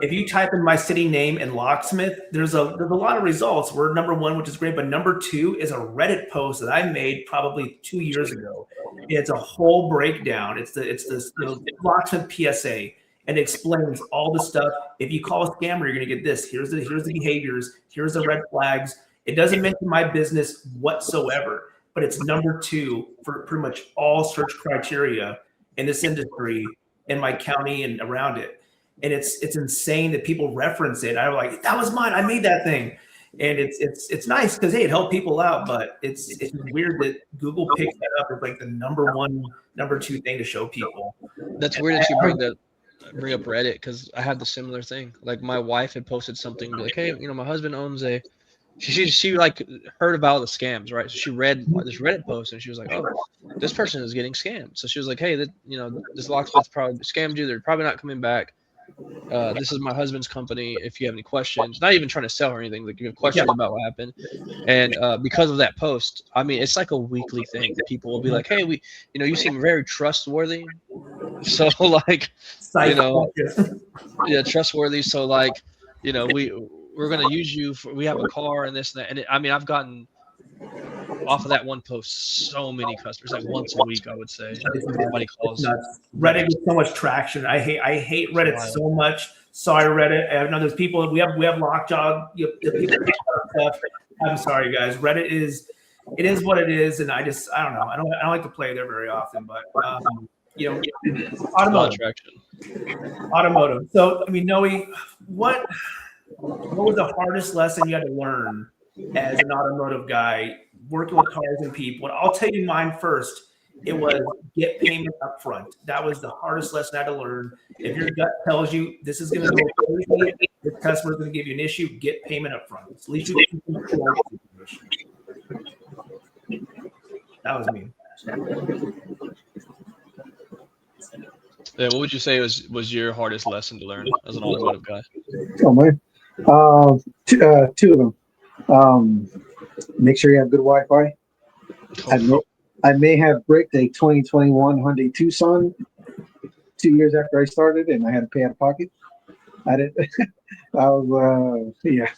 if you type in my city name and locksmith, there's a lot of results. We're number 1, which is great, but number 2 is a Reddit post that I made probably 2 years ago. It's a whole breakdown. It's this locksmith PSA, and it explains all the stuff. If you call a scammer, you're going to get this. Here's the behaviors. Here's the red flags. It doesn't mention my business whatsoever, but it's number 2 for pretty much all search criteria in this industry, in my county and around it. And it's insane that people reference it. I'm like, that was mine. I made that thing. And it's nice because, hey, it helped people out, but it's weird that Google picks that up as like the number 1, number 2 thing to show people. That's weird that you bring up Reddit, because I had the similar thing. Like, my wife had posted something like, hey, my husband owns a. She like heard about the scams, right? So she read this Reddit post and she was like, oh, this person is getting scammed. So she was like, hey, this locksmith probably scammed you. They're probably not coming back. This is my husband's company. If you have any questions, not even trying to sell her anything, like you have questions about what happened. And because of that post, I mean, it's like a weekly thing. People will be like, hey, you seem very trustworthy. So like, yeah, trustworthy. So like, we're going to use you we have a car and this and that. And I've gotten off of that one post so many customers, like once a week, I would say. Somebody calls. Reddit gets so much traction. I hate Reddit so much. Sorry, Reddit. I know there's people. We have Lockjaw. Stuff. I'm sorry, guys. Reddit is what it is, and I don't know. I don't like to play there very often, but automotive. So Noe, what was the hardest lesson you had to learn as an automotive guy working with cars and people? And I'll tell you mine first. It was get payment up front. That was the hardest lesson I had to learn. If your gut tells you this is going to go crazy, the customer's going to give you an issue, get payment up front. At least you can control the situation. That was me. Yeah, what would you say was your hardest lesson to learn as an automotive guy? Oh man, 2 of them. Make sure you have good Wi-Fi. I may have bricked a 2021 Hyundai Tucson 2 years after I started, and I had to pay out of pocket. I didn't. I was yeah,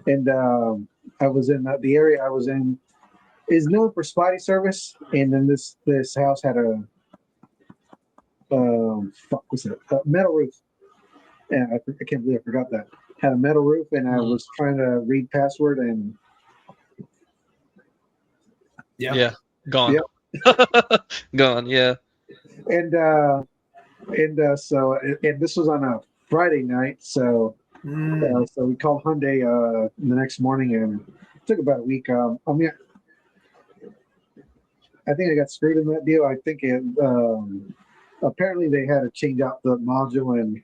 and I was in the area I was in is known for spotty service, and then this house had a metal roof, and I can't believe I forgot that. Had a metal roof, and I was trying to read password, and gone. Gone. Yeah. And so this was on a Friday night, so so we called Hyundai the next morning, and it took about a week. I think I got screwed in that deal. I think apparently they had to change out the module, and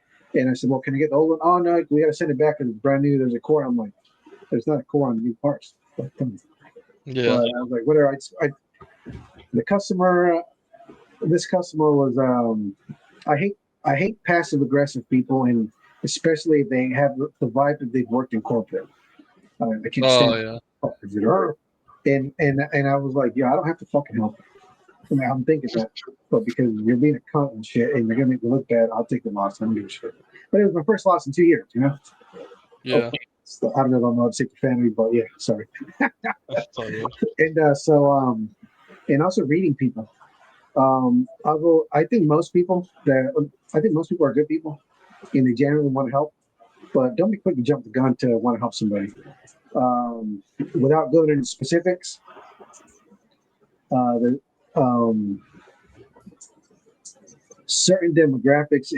I said, well, can I get the old one? Oh no, we got to send it back because it's brand new. There's a core. I'm like, there's not a core on the new parts. Yeah. But I was like, whatever. the customer, this customer was, I hate passive aggressive people, and especially if they have the vibe that they've worked in corporate. I can't stand it. And I was like, yeah, I don't have to fucking help. I mean, I'm thinking that, but because you're being a cunt and shit, and you're gonna make me look bad, I'll take the loss. I don't give a shit. But it was my first loss in 2 years, you know. Yeah. Okay. So, I don't know if I'm allowed to say the family, but yeah, sorry. And and also reading people. I think most people are good people, and they genuinely want to help. But don't be quick to jump the gun to want to help somebody. Without going into specifics, certain demographics,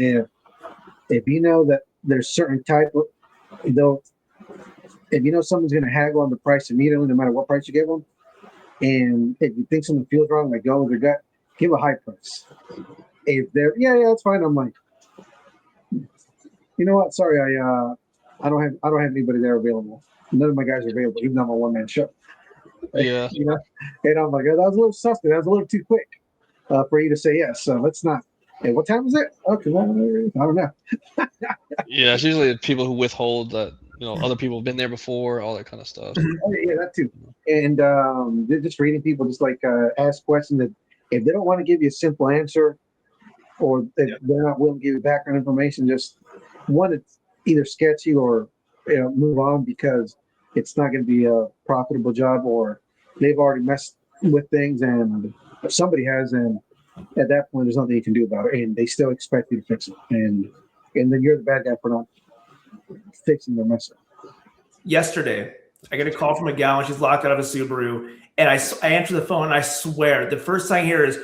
if you know that there's certain type of, if you know someone's going to haggle on the price immediately, no matter what price you give them, and if you think something feels wrong, like go with their gut, give a high price. If they're that's fine. I'm like, you know what? Sorry, I don't have anybody there available. None of my guys are available, even though I'm a one-man show. Yeah. You know, and I'm like, oh, that was a little suspect. That was a little too quick for you to say yes. So let's not. Hey, what time is it? Okay, I don't know. Yeah, it's usually people who withhold that, other people have been there before, all that kind of stuff. Yeah, that too. And they're just reading people, just like ask questions that if they don't want to give you a simple answer, or if they're not willing to give you background information, just one, it's either sketchy or move on because it's not going to be a profitable job, or they've already messed with things and somebody has, and at that point there's nothing you can do about it, and they still expect you to fix it, and then you're the bad guy for not fixing their mess up. Yesterday, I get a call from a gal and she's locked out of a Subaru, and I answer the phone and I swear the first thing I hear is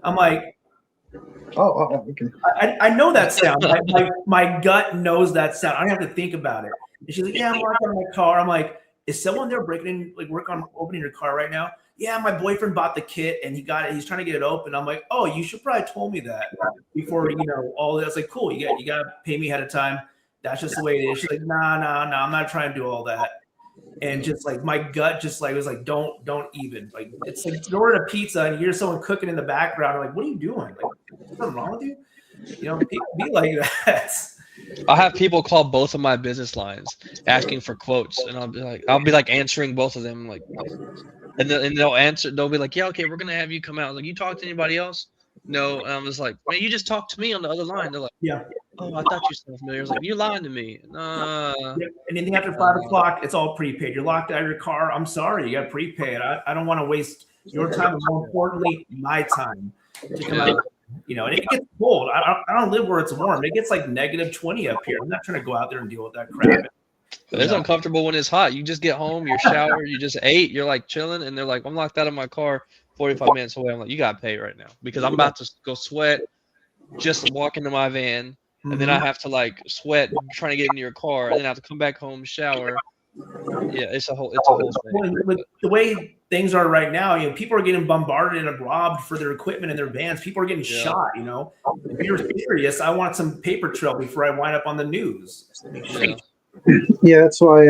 I'm like, oh okay. I know that sound. My gut knows that sound. I don't have to think about it. And she's like, yeah, I'm locked out of my car. I'm like, is someone there breaking in, like work on opening your car right now? Yeah, my boyfriend bought the kit and he got it. He's trying to get it open. I'm like, oh, you should probably told me that before, all that's like, cool. You got to pay me ahead of time. That's just the way it is. She's like, nah, I'm not trying to do all that. And just like my gut just like was like, don't even, like, it's like you order a pizza and you hear someone cooking in the background. I'm like, what are you doing? Like, is something wrong with you? People be like that. I have people call both of my business lines asking for quotes, and I'll be like answering both of them, like, and they'll answer. They'll be like, yeah, okay, we're gonna have you come out. Like, you talk to anybody else? No. And I'm just like, man, you just talked to me on the other line. They're like, yeah. Oh, I thought you sounded familiar. I was like, you're lying to me. Anything after 5 o'clock, it's all prepaid. You're locked out of your car. I'm sorry, you got prepaid. I don't want to waste your time, and more importantly, my time to come out. And it gets cold. I don't live where it's warm. It gets like -20 up here. I'm not trying to go out there and deal with that crap. It's uncomfortable when it's hot. You just get home, you shower, you just ate, you're like chilling, and they're like, I'm locked out of my car 45 minutes away. I'm like, you got to pay right now because I'm about to go sweat just walk into my van. And then I have to like sweat trying to get into your car, and then I have to come back home, shower. Yeah, it's a whole thing. With the way things are right now, people are getting bombarded and robbed for their equipment and their vans. People are getting shot. If you're serious, I want some paper trail before I wind up on the news. Yeah, that's why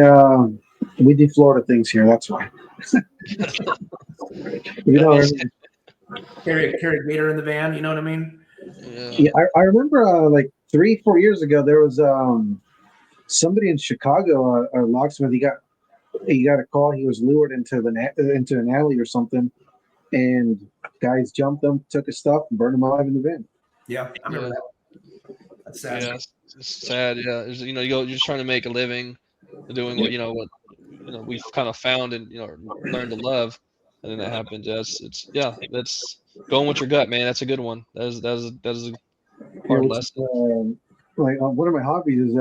we do Florida things here. That's why. Carry a gator in the van. You know what I mean? Yeah, I remember like 3-4 years ago there was somebody in Chicago, a locksmith. He got a call. He was lured into an alley or something, and guys jumped him, took his stuff, and burned him alive in the van. Yeah, I remember that. That's sad. Yeah, it's sad. Yeah, you're just trying to make a living, doing what we've kind of found and learned to love, and then that happens. That's going with your gut, man. That's a good one. That is a hard lesson. Like one of my hobbies is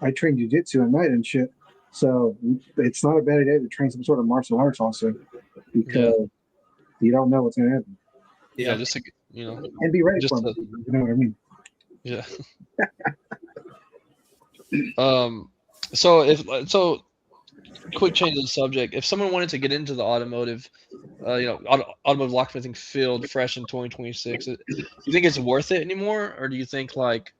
I train jiu-jitsu at night and shit. So it's not a bad idea to train some sort of martial arts also, because you don't know what's going to happen. Yeah, just to, and be ready for it. You know what I mean? Yeah. So quick change of the subject. If someone wanted to get into the automotive, automotive locksmithing field fresh in 2026, do you think it's worth it anymore, or do you think like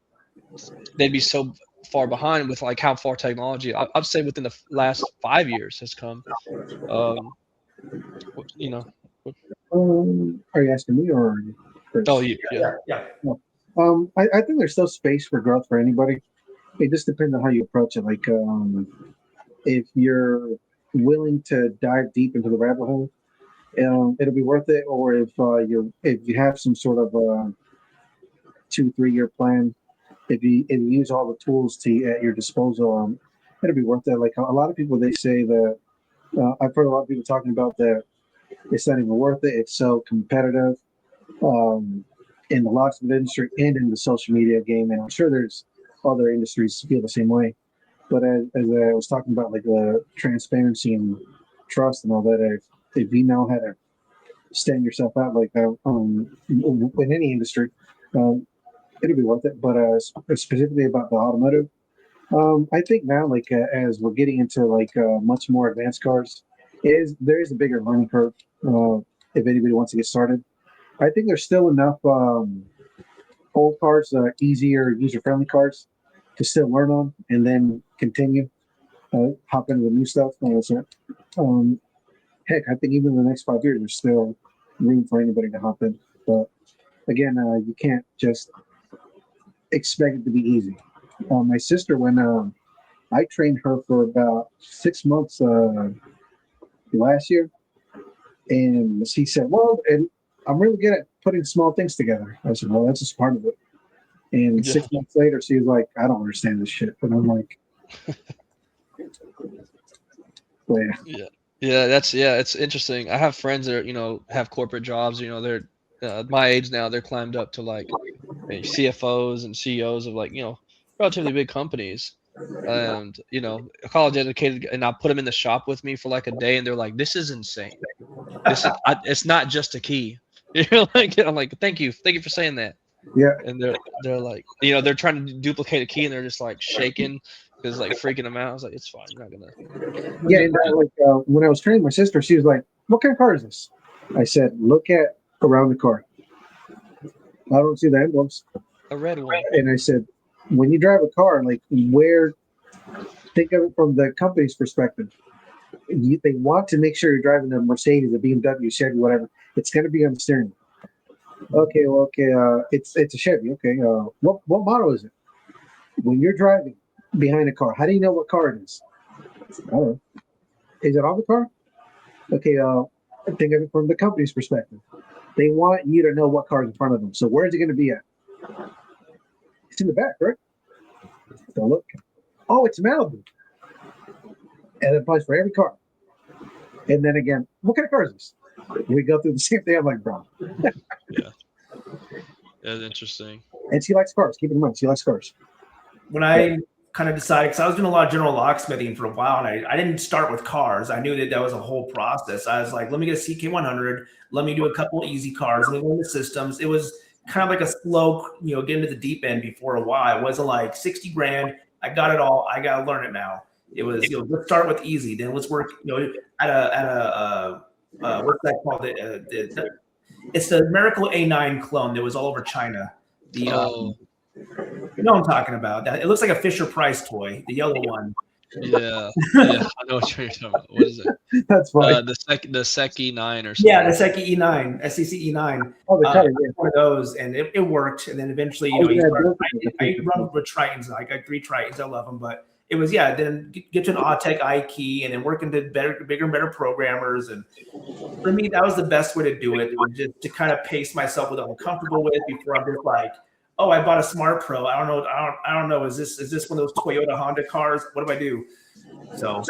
they'd be so far behind with like how far technology? I'd say within the last 5 years has come. You know. Are you asking me or Chris? Oh, yeah. Yeah. I think there's still space for growth for anybody. It just depends on how you approach it. Like, if you're willing to dive deep into the rabbit hole, it'll be worth it. Or if you have some sort of 2-3 year plan, if you use all the tools at your disposal, it'll be worth it. Like a lot of people, they say that I've heard a lot of people talking about that it's not even worth it. It's so competitive um, in the locksmith industry and in the social media game, and I'm sure there's other industries feel the same way. But as I was talking about, like the transparency and trust and all that, if you know how to stand yourself out like that in any industry, um, it'll be worth it. But specifically about the automotive, I think now, like as we're getting into like much more advanced cars, there is a bigger learning curve. If anybody wants to get started, I think there's still enough old cars, easier user friendly cars, to still learn on and then continue hop into the new stuff. Heck, I think even in the next 5 years, there's still room for anybody to hop in. But again, you can't just expect it to be easy. My sister, when I trained her for about 6 months last year, and she said, "Well, and I'm really good at putting small things together." I said, "Well, that's just part of it." And Yeah. 6 months later, she was like, "I don't understand this shit," and I'm like, well, Yeah. Yeah, it's interesting. I have friends that have corporate jobs. They're my age now. They're climbed up to like CFOs and CEOs of like relatively big companies, and college educated. And I put them in the shop with me for like a day, and they're like, "This is insane. It's not just a key." I'm like, thank you for saying that. yeah. And they're like, they're trying to duplicate a key, and they're just like shaking because like freaking them out. I was like, it's fine, you're not gonna. Yeah, and when I was training my sister, she was like, "What kind of car is this?" I said, "Look at around the car. I don't see the emblems." A red one. And I said, "When you drive a car, like think of it from the company's perspective. They want to make sure you're driving a Mercedes, a BMW, Chevy, whatever. It's going to be on the steering wheel." Okay, well, okay, it's a Chevy. Okay, what model is it? When you're driving behind a car, how do you know what car it is? I don't know. Is it on the car? Okay, think of it from the company's perspective. They want you to know what car is in front of them. So where's it going to be at? It's in the back, right? So look. Oh, it's Malibu. And it applies for every car. And then again, what kind of car is this? We go through the same thing. I'm like, bro. Yeah. That's interesting. And she likes cars. Keep in mind, she likes cars. When I kind of decided, because I was doing a lot of general locksmithing for a while, and I didn't start with cars. I knew that was a whole process. I was like, let me get a CK100. Let me do a couple of easy cars. Let me learn the systems. It was kind of like a slow, get into the deep end before a while. It wasn't like 60 grand. I got it all. I got to learn it now. It was, let's start with easy. Then let's work, at a what's that called? It's the Miracle A9 clone that was all over China. You know what I'm talking about. It looks like a Fisher Price toy, the yellow one. Yeah, I know what you're talking about. What is it? That's funny. The Sec E9 or something. Yeah, the Sec E9, SEC E9. Oh, the cutter, one of those, and it worked. And then eventually, I run with Tritons. I got 3 Tritons. I love them, but it was then get to an Autech iKey, and then work into bigger and better programmers. And for me, that was the best way to do it. Just to kind of pace myself with what I'm comfortable with before I'm just like, oh, I bought a Smart Pro. I don't know. I don't know. Is this one of those Toyota Honda cars? What do I do? So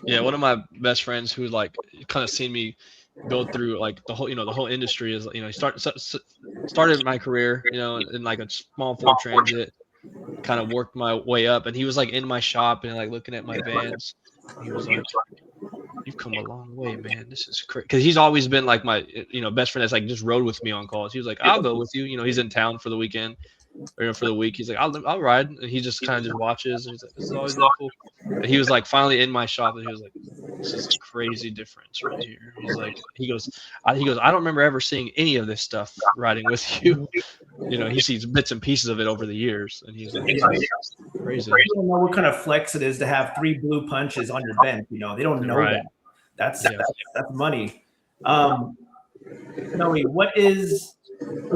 yeah, one of my best friends who like kind of seen me go through like the whole industry is he started my career in like a small Ford Transit, kind of worked my way up, and he was like in my shop and like looking at my vans. He was like, "You've come a long way, man. This is crazy." Because he's always been like my best friend that's like just rode with me on calls. He was like, "I'll go with you." He's in town for the weekend or for the week. He's like, I'll ride. And he just kind of just watches. And he's like, "This is always been cool." And he was like finally in my shop, and he was like, "This is a crazy difference right here." He's like, he goes, "I don't remember ever seeing any of this stuff riding with you." He sees bits and pieces of it over the years, and he's like, "Crazy." They don't know what kind of flex it is to have 3 blue punches on your bench. They don't know Right. That's money. Noe, we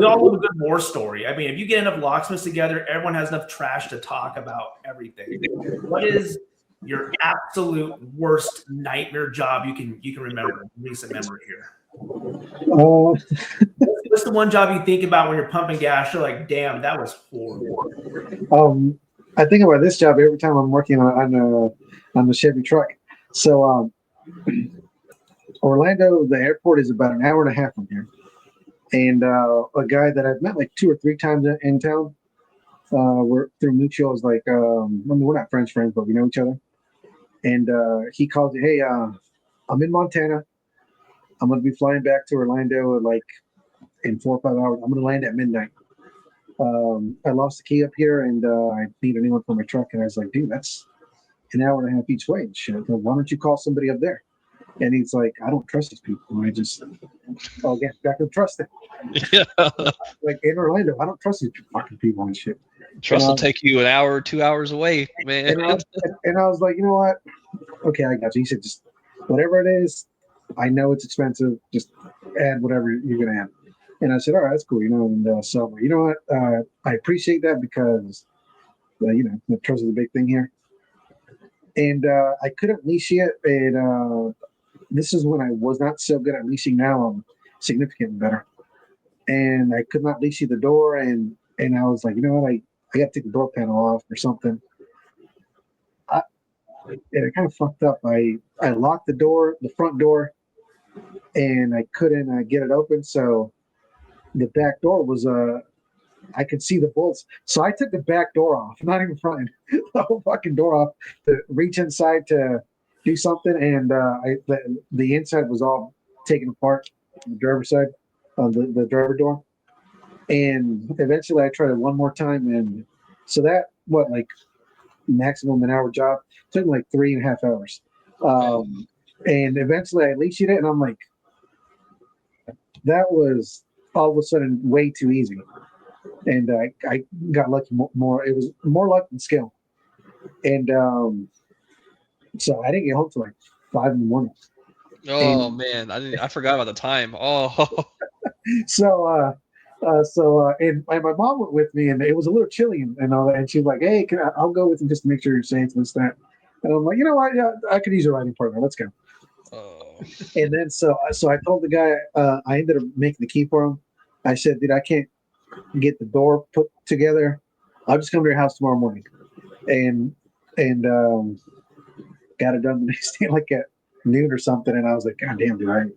all love a good war story. I mean, if you get enough locksmiths together, everyone has enough trash to talk about everything. What is your absolute worst nightmare job you can remember, recent memory here? What's the one job you think about when you're pumping gas? You're like, damn, that was horrible. I think about this job every time I'm working on the Chevy truck. So Orlando, the airport is about an hour and a half from here. And a guy that I've met like 2 or 3 times in town, we're through mutuals, like, we're not friends, but we know each other. And he calls me, hey, I'm in Montana. I'm going to be flying back to Orlando like in 4 or 5 hours. I'm going to land at midnight. I lost the key up here and I need a new one for my truck. And I was like, dude, that's an hour and a half each way. Shit. Why don't you call somebody up there? And he's like, I don't trust these people. And I just, back to trust it. Yeah. Like in Orlando, I don't trust these fucking people and shit. Trust will take you an hour, 2 hours away, man. And I was like, you know what? Okay, I got you. He said, just whatever it is, I know it's expensive. Just add whatever you're going to add. And I said, all right, that's cool. And so, you know what? I appreciate that because, the trust is a big thing here. And I couldn't leash yet. And this is when I was not so good at leashing. Now I'm significantly better. And I could not leash the door. And I was like, you know what? I got to take the door panel off or something. And I kind of fucked up. I locked the front door, and I couldn't get it open. So the back door was I could see the bolts. So I took the back door off, not even front, the whole fucking door off to reach inside to do something. And the inside was all taken apart, the driver's side, the driver door. And eventually I tried it one more time. And so that, maximum an hour job, took me like 3.5 hours. And eventually I leashed it, and I'm like, that was all of a sudden way too easy. And I got lucky more. It was more luck than skill. And so I didn't get home till like 5 in the morning. Oh, man, I forgot about the time. Oh. So and my mom went with me, and it was a little chilly and all that. And she's like, "Hey, I'll go with you just to make sure you're safe and this that." And I'm like, you know what? Yeah, I could use a riding partner. Let's go. Oh. And then so I told the guy, I ended up making the key for him. I said, dude, I can't get the door put together. I'll just come to your house tomorrow morning. And got it done the next day, like at noon or something. And I was like, God damn, dude,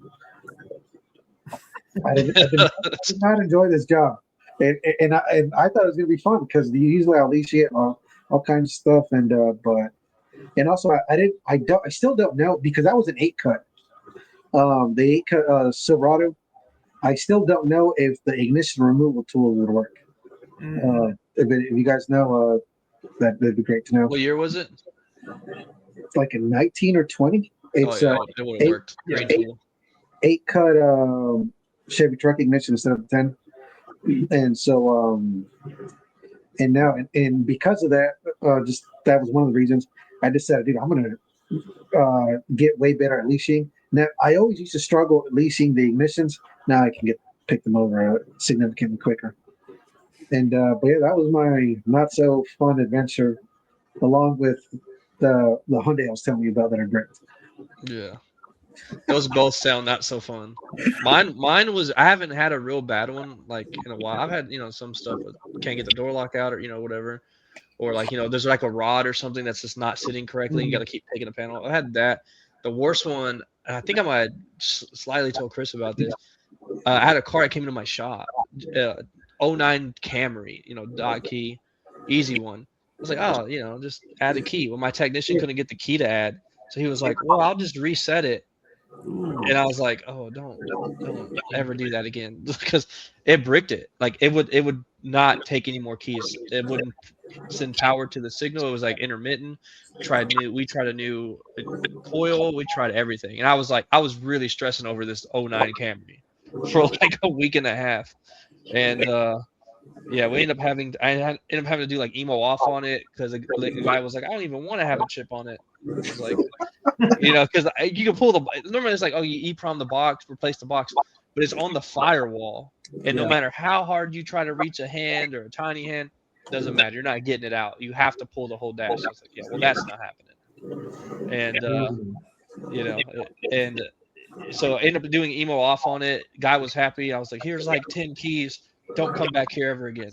I did not enjoy this job. And I thought it was going to be fun because usually I'll leash it all kinds of stuff. And also I still don't know, because that was an 8-cut. The 8-cut Silverado. I still don't know if the ignition removal tool would work. If you guys know, that'd be great to know. What year was it? It's like a 19 or 20. It's it would have worked. 8-cut Chevy truck ignition instead of 10. And so and now and because of that, just that was one of the reasons I decided, dude, I'm gonna get way better at leashing. Now I always used to struggle at leashing the ignitions. Now I can pick them over significantly quicker. And but yeah, that was my not so fun adventure, along with the Hyundai I was telling you about that are great. Yeah. Those both sound not so fun. Mine was, I haven't had a real bad one like in a while. I've had, some stuff with can't get the door lock out or, whatever. Or like, there's like a rod or something that's just not sitting correctly. You got to keep taking the panel. I had that. The worst one, I think I might have slightly told Chris about this. I had a car that came into my shop, 09 Camry, dot key, easy one. I was like, oh, just add a key. Well, my technician couldn't get the key to add. So he was like, well, I'll just reset it. And I was like, oh, don't ever do that again, because it bricked it. Like it would not take any more keys. It wouldn't send power to the signal. It was like intermittent. We tried a new coil. We tried everything. And I was really stressing over this 09 Camry for like a week and a half. And Yeah, we ended up having to do like emo off on it because the guy was like, I don't even want to have a chip on it. I was like, because you can pull the normally it's like, oh, you EEPROM the box, replace the box, but it's on the firewall, and no matter how hard you try to reach a hand or a tiny hand, doesn't matter. You're not getting it out. You have to pull the whole dash. I was like, yeah, well, that's not happening. And and so I ended up doing emo off on it. Guy was happy. I was like, here's like 10 keys. Don't come back here ever again.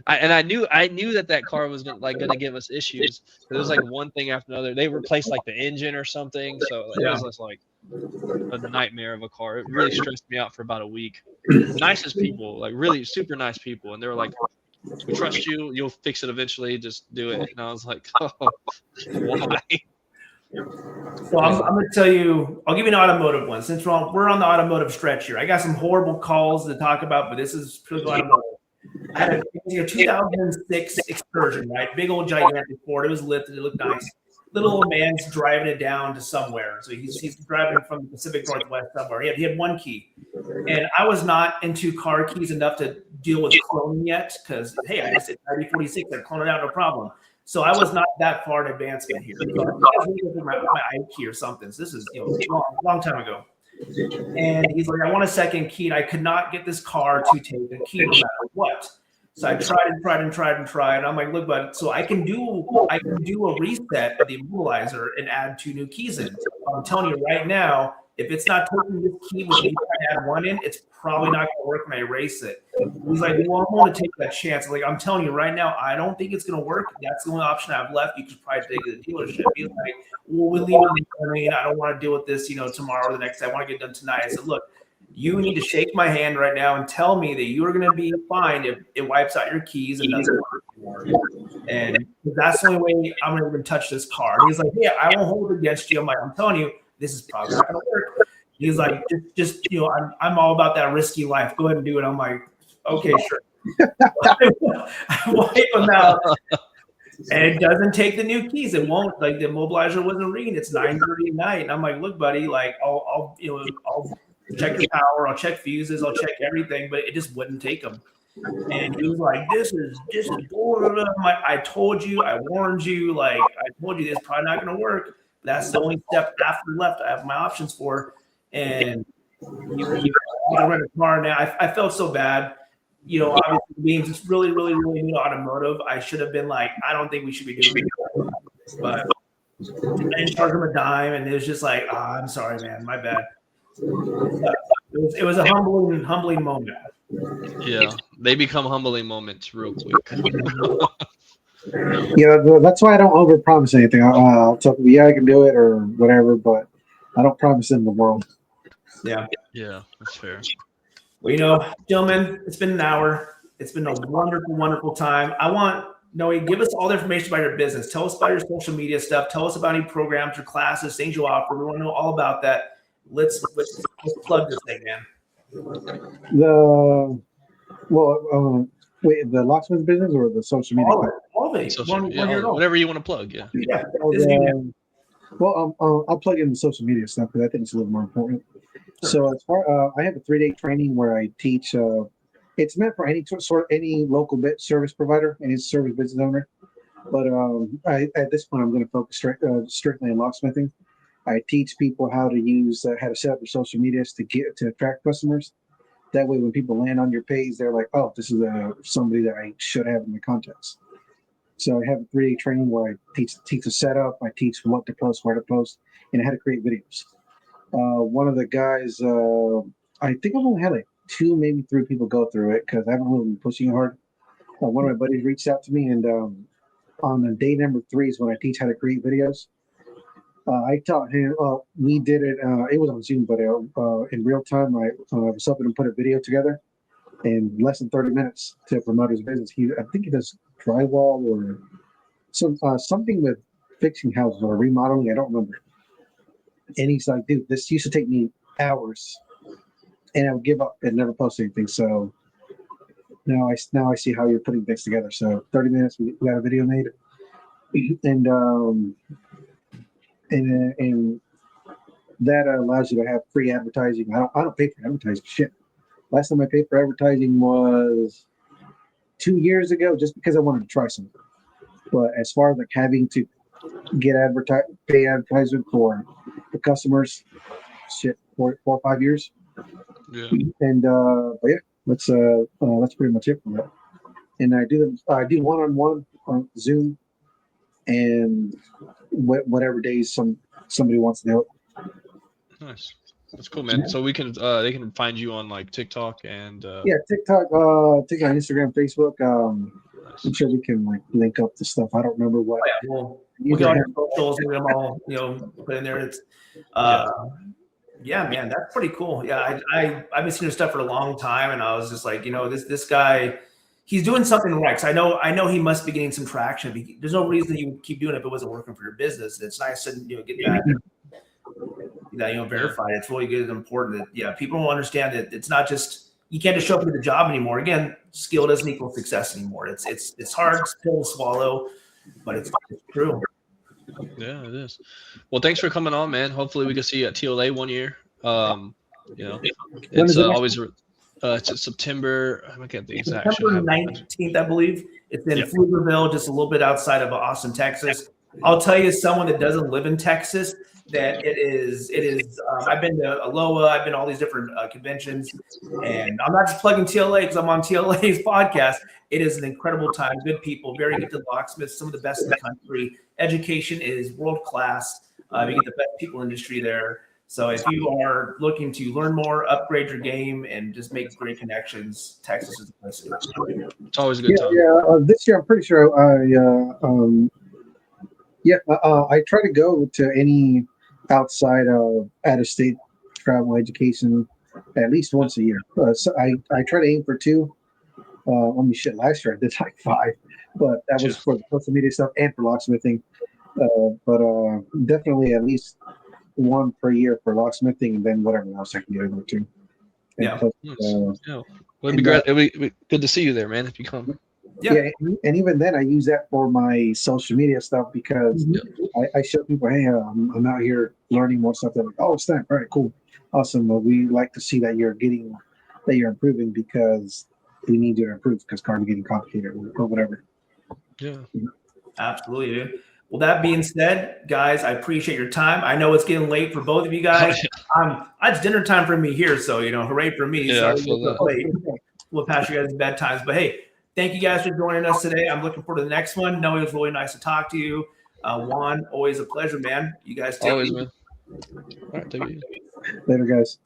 I knew that car was gonna give us issues. It was like one thing after another. They replaced like the engine or something, so it was just like a nightmare of a car. It really stressed me out for about a week. Nicest people, like really super nice people, and they were like, "We trust you. You'll fix it eventually. Just do it." And I was like, "Oh, why?" So I'm going to tell you, I'll give you an automotive one. Since we're on the automotive stretch here, I got some horrible calls to talk about, but this is pretty automotive. I had a 2006 Excursion, right? Big old gigantic Ford. It was lifted. It looked nice. Little old man's driving it down to somewhere. So he's driving from the Pacific Northwest somewhere. He had one key. And I was not into car keys enough to deal with cloning yet because, hey, I just hit 9046. I clone it out, no problem. So I was not that far in advancement here. So I was looking for my key or something. So this is long time ago. And he's like, I want a second key, and I could not get this car to take a key no matter what. So I tried. And I'm like, look, bud, so I can do a reset of the immobilizer and add 2 new keys in. I'm telling you right now, if it's not taking this key with me to add 1 in, it's probably not going to work when I erase it. He's like, well, I want to take that chance. Like, I'm telling you right now, I don't think it's going to work. That's the only option I have left. You could probably take it to the dealership. He's like, well, we'll leave it in the morning. I don't want to deal with this, tomorrow or the next day. I want to get done tonight. I said, look, you need to shake my hand right now and tell me that you are going to be fine if it wipes out your keys and doesn't work anymore. And that's the only way I'm going to even touch this car. And he's like, yeah, I won't hold it against you. I'm like, I'm telling you, this is probably not going to work. He's like, just I'm all about that risky life. Go ahead and do it. I'm like, okay, sure. I wipe them out. And it doesn't take the new keys. It won't, like the immobilizer wasn't ringing. It's 9:30 at night. And I'm like, look, buddy, like I'll check your power, I'll check fuses, I'll check everything, but it just wouldn't take them. And he was like, this is boring. I told you, I warned you, like I told you this is probably not gonna work. That's the only step after left I have my options for. And I rent a car now. I felt so bad. Obviously being just really, really, really new automotive, I should have been like, I don't think we should be doing it. But I didn't charge him a dime, and it was just like, I'm sorry, man, my bad. It was a humbling moment. Yeah, they become humbling moments real quick. That's why I don't overpromise anything. I'll tell people, yeah, I can do it or whatever, but I don't promise them the world. Yeah, that's fair. Well, gentlemen, it's been an hour. It's been a wonderful, wonderful time. I want Noe, give us all the information about your business. Tell us about your social media stuff. Tell us about any programs or classes, things you offer. We want to know all about that. Let's plug this thing, man. Wait, the locksmith business or the social media? All of it. Whatever you want to plug. Yeah. I'll plug in the social media stuff because I think it's a little more important. Sure. So I have a 3-day training where I teach. It's meant for any local service provider, any service business owner. But at this point, I'm going to focus strictly on locksmithing. I teach people how to set up their social medias to attract customers. That way, when people land on your page, they're like, "Oh, this is somebody that I should have in my contacts." So I have a 3-day training where I teach the setup. I teach what to post, where to post, and how to create videos. One of the guys, I think I've only had like 2, maybe 3 people go through it because I haven't really been pushing it hard. One of my buddies reached out to me, and on the day number 3 is when I teach how to create videos. I taught him. We did it. It was on Zoom, but in real time, I was helping him put a video together in less than 30 minutes to promote his business. I think he does drywall or something with fixing houses or remodeling. I don't remember. And he's like, dude, this used to take me hours, and I would give up and never post anything. So now I see how you're putting things together. So 30 minutes, we got a video made, and that allows you to have free advertising. I don't pay for advertising. Shit. Last time I paid for advertising was 2 years ago, just because I wanted to try something. But as far as like having to get pay advertisement for the customers, shit, 4 or 5 years. Yeah. And but yeah, that's pretty much it for that. And I do one-on-one on Zoom, and whatever days somebody wants to do it. Nice. That's cool, man. So we can they can find you on like TikTok and TikTok, Instagram, Facebook. I'm sure we can like link up the stuff. I don't remember what. We'll get on your socials and them all, put in there. It's yeah, man, that's pretty cool. Yeah, I've been seeing his stuff for a long time, and I was just like, this guy, he's doing something right. 'Cause I know he must be getting some traction. There's no reason you would keep doing it if it wasn't working for your business. It's nice to get that verified. It's really good and important. That people don't understand that it's not just you can't just show up to the job anymore. Again, skill doesn't equal success anymore. It's hard pill to swallow, but it's true. Yeah, it is. Well, thanks for coming on, man. Hopefully we can see you at TLA one year. It's always it's September. I can't think exactly. September 19th, I believe. It's in Pflugerville, just a little bit outside of Austin, Texas. I'll tell you, as someone that doesn't live in Texas, that it is. I've been to Aloha. I've been to all these different conventions, and I'm not just plugging TLA because I'm on TLA's podcast. It is an incredible time. Good people, very gifted locksmiths, some of the best in the country. Education is world class. You get the best people in the industry there. So if you are looking to learn more, upgrade your game, and just make great connections, Texas is the place to go. It's always a good time. This year I'm pretty sure I try to go to any outside of out-of-state travel education at least once a year. So I try to aim for 2. Last year I did like 5, but that was for the social media stuff and for locksmithing. But definitely at least 1 per year for locksmithing, and then whatever else I can get over to. Well, it'd be great. It'd be good to see you there, man, if you come. Yeah, and even then I use that for my social media stuff because I show people, hey, I'm out here learning more stuff. They're like, oh, it's that. All right, cool, awesome. Well, we like to see that you're improving because we need you to improve because cards are getting complicated or whatever. Yeah, absolutely, dude. Well, that being said, guys, I appreciate your time. I know it's getting late for both of you guys. It's dinner time for me here, so hooray for me. Yeah, I feel that. Late. We'll pass you guys bedtimes, but hey, thank you guys for joining us today. I'm looking forward to the next one. No, it was really nice to talk to you, Juan. Always a pleasure, man. You guys take always, man. All right, take it easy. Later, guys.